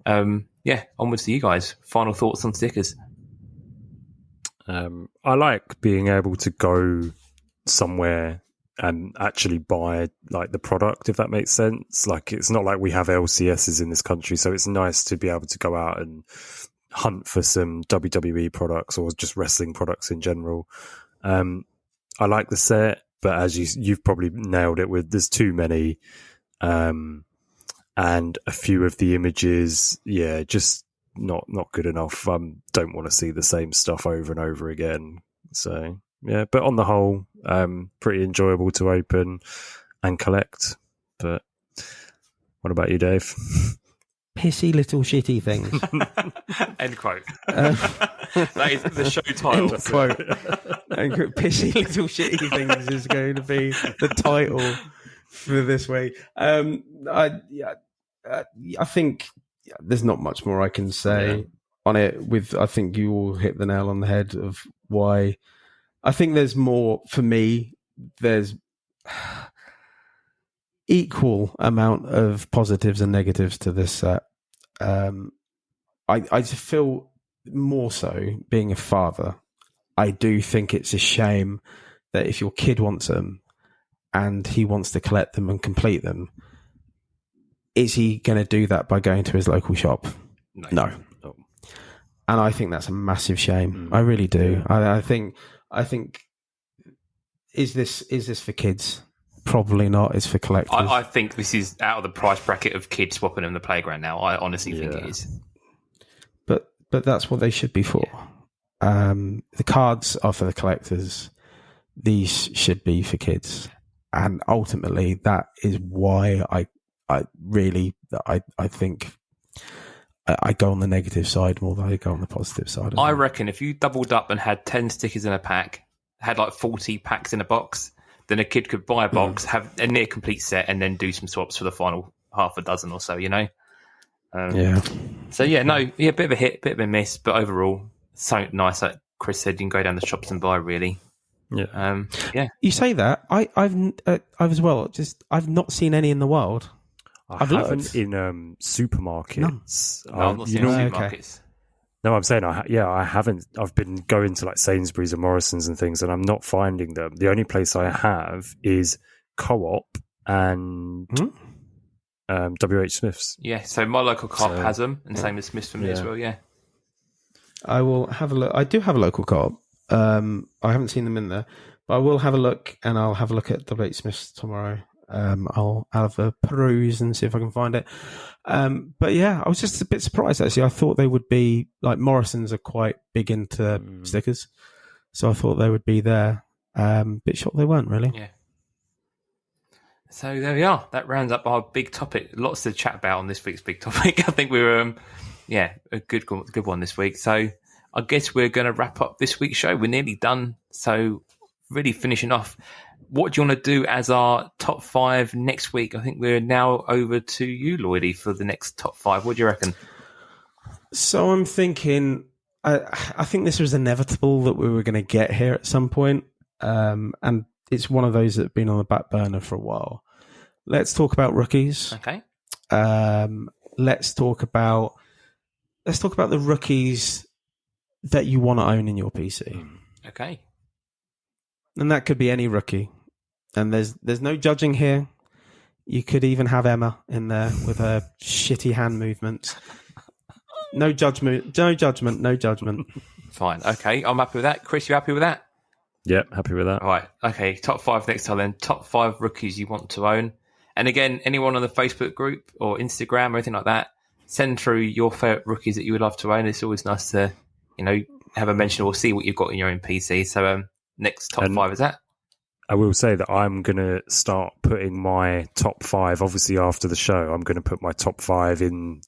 Yeah, onwards to you guys. Final thoughts on stickers. I like being able to go somewhere and actually buy like the product, if that makes sense. Like, it's not like we have LCSs in this country, so it's nice to be able to go out and hunt for some WWE products or just wrestling products in general. I like the set, but as you've probably nailed it with, there's too many, and a few of the images, just not good enough. Don't want to see the same stuff over and over again. So yeah, but on the whole, pretty enjoyable to open and collect. But what about you, Dave? Pissy little shitty things. End quote. That is the show title. End quote. Pissy little shitty things is going to be the title for this week. I think there's not much more I can say on it. I think you all hit the nail on the head of why. I think there's more for me. There's equal amount of positives and negatives to this set. I feel more so being a father. I do think it's a shame that if your kid wants them and he wants to collect them and complete them, is he going to do that by going to his local shop? No. And I think that's a massive shame. I really do. I think is this for kids? Probably not. It's for collectors. I think this is out of the price bracket of kids swapping them in the playground now. I honestly think it is. But that's what they should be for. The cards are for the collectors. These should be for kids. And ultimately, that is why I think I go on the negative side more than I go on the positive side. I reckon if you doubled up and had 10 stickers in a pack, had like 40 packs in a box, then a kid could buy a box, have a near complete set, and then do some swaps for the final half a dozen or so, you know? So, a bit of a hit, bit of a miss, but overall, so nice. Like Chris said, you can go down the shops and buy, really. Yeah. You say that. I've as well. I've not seen any in the wild. I haven't in supermarkets. No, I'm not seeing supermarkets. Okay. No, I'm saying I haven't. I've been going to like Sainsbury's and Morrison's and things, and I'm not finding them. The only place I have is Co-op and WH Smith's. Yeah, so my local Co-op has them, and same as Smith's for me as well. Yeah, I will have a look. I do have a local Co-op. I haven't seen them in there, but I will have a look, and I'll have a look at WH Smith's tomorrow. I'll have a peruse and see if I can find it. But yeah, I was just a bit surprised actually. I thought they would be like Morrison's are quite big into stickers, so I thought they would be there. Bit shocked they weren't really. Yeah. So there we are. That rounds up our big topic. Lots to chat about on this week's big topic. I think we were, a good one this week. So I guess we're going to wrap up this week's show. We're nearly done. So really finishing off. What do you want to do as our top 5 next week? I think we're now over to you, Lloydy, for the next top 5. What do you reckon? So I'm thinking, I think this was inevitable that we were going to get here at some point. And it's one of those that have been on the back burner for a while. Let's talk about rookies. Okay. Let's talk about the rookies that you want to own in your PC. Okay. And that could be any rookie. And there's no judging here. You could even have Emma in there with her shitty hand movements. No judgment. Fine. Okay, I'm happy with that. Chris, you happy with that? Yep, happy with that. All right. Okay, top 5 next time then. Top 5 rookies you want to own. And again, anyone on the Facebook group or Instagram or anything like that, send through your favourite rookies that you would love to own. It's always nice to, have a mention or see what you've got in your own PC. So next top 5 is that? I will say that I'm going to start putting my top 5, obviously after the show, I'm going to put my top 5 on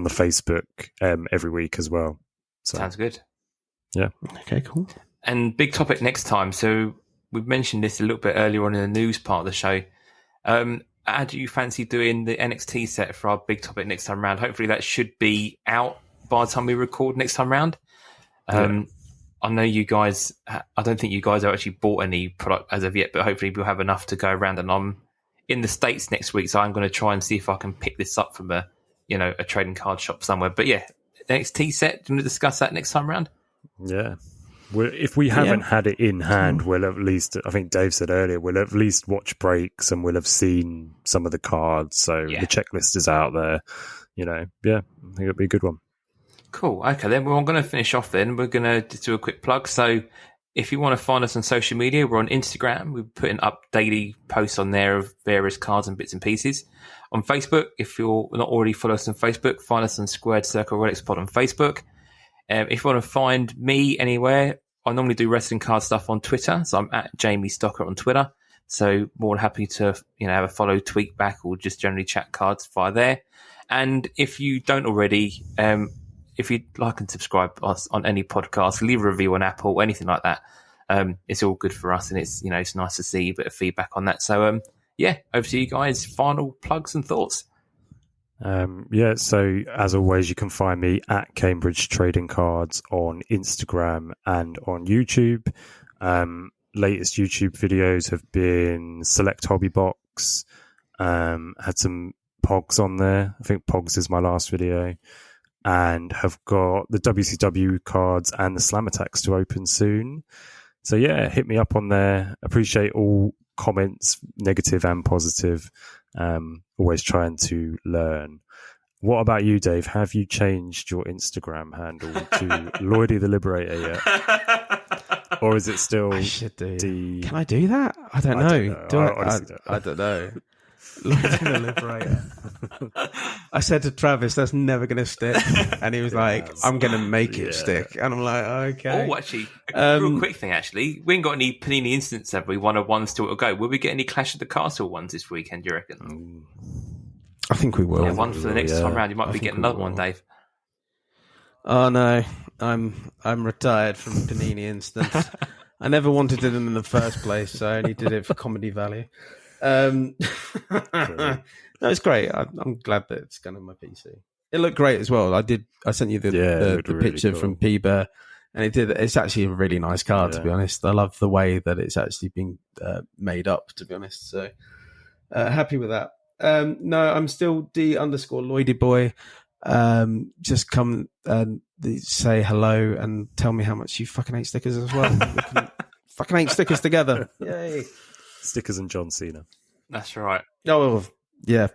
the Facebook every week as well. So, sounds good. Yeah. Okay, cool. And big topic next time. So we've mentioned this a little bit earlier on in the news part of the show. How do you fancy doing the NXT set for our big topic next time round? Hopefully that should be out by the time we record next time round. I know you guys, I don't think you guys have actually bought any product as of yet, but hopefully we'll have enough to go around. And I'm in the States next week, so I'm going to try and see if I can pick this up from a trading card shop somewhere. But yeah, NXT set, do you want to discuss that next time round? Yeah. If we haven't had it in hand, we'll at least, I think Dave said earlier, we'll at least watch breaks and we'll have seen some of the cards. So the checklist is out there. I think it'll be a good one. Cool. Okay, then I'm going to finish off then. We're going to do a quick plug. So if you want to find us on social media, we're on Instagram. We're putting up daily posts on there of various cards and bits and pieces. On Facebook, if you're not already following us on Facebook, find us on Squared Circle Relics Pod on Facebook. If you want to find me anywhere, I normally do wrestling card stuff on Twitter. So I'm at Jamie Stocker on Twitter. So more than happy to have a follow, tweet back, or just generally chat cards via there. And if you don't already, if you'd like and subscribe us on any podcast, leave a review on Apple or anything like that. It's all good for us, and it's it's nice to see a bit of feedback on that. So over to you guys. Final plugs and thoughts. So as always, you can find me at Cambridge Trading Cards on Instagram and on YouTube. Latest YouTube videos have been Select Hobby Box. Had some Pogs on there. I think Pogs is my last video. And have got the WCW cards and the Slam Attacks to open soon. So yeah, hit me up on there. Appreciate all comments, negative and positive. Always trying to learn. What about you, Dave? Have you changed your Instagram handle to Lloydy the Liberator yet? Or is it still I should do. Can I do that? I don't know. I don't know. Lloydy the Liberator. I said to Travis, that's never going to stick. And he was like, I'm going to make it stick. And I'm like, okay. Oh, actually, a real quick thing, actually. We ain't got any Panini instants, have we? 101 still to go. Will we get any Clash of the Castle ones this weekend, do you reckon? I think we will. Yeah, one for the next time round. You might be getting another one, Dave. Oh, no. I'm retired from Panini instants. I never wanted it in the first place, so I only did it for comedy value. No, it's great. I'm glad that it's going on my PC. It looked great as well. I sent you the picture cool from P-Bear, and it's actually a really nice card, to be honest. I love the way that it's actually been made up, to be honest. So happy with that. No, I'm still D_Lloydy boy. Just come and say hello and tell me how much you fucking hate stickers as well. We can fucking hate stickers together. Yay. Stickers and John Cena. That's right. Oh, yeah.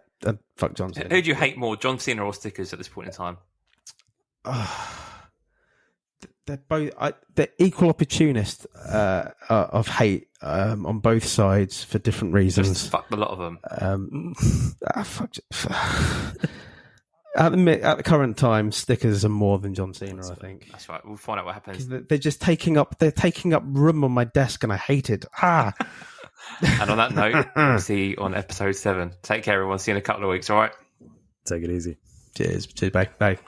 Fuck John Cena. Who do you hate more, John Cena or stickers at this point in time? They're both they're equal opportunist of hate on both sides for different reasons. Just fuck a lot of them. At the current time, stickers are more than John Cena. I think that's right. We'll find out what happens. They're just taking up room on my desk, and I hate it. And on that note, we'll see you on episode 7. Take care, everyone. See you in a couple of weeks. All right. Take it easy. Cheers. Bye.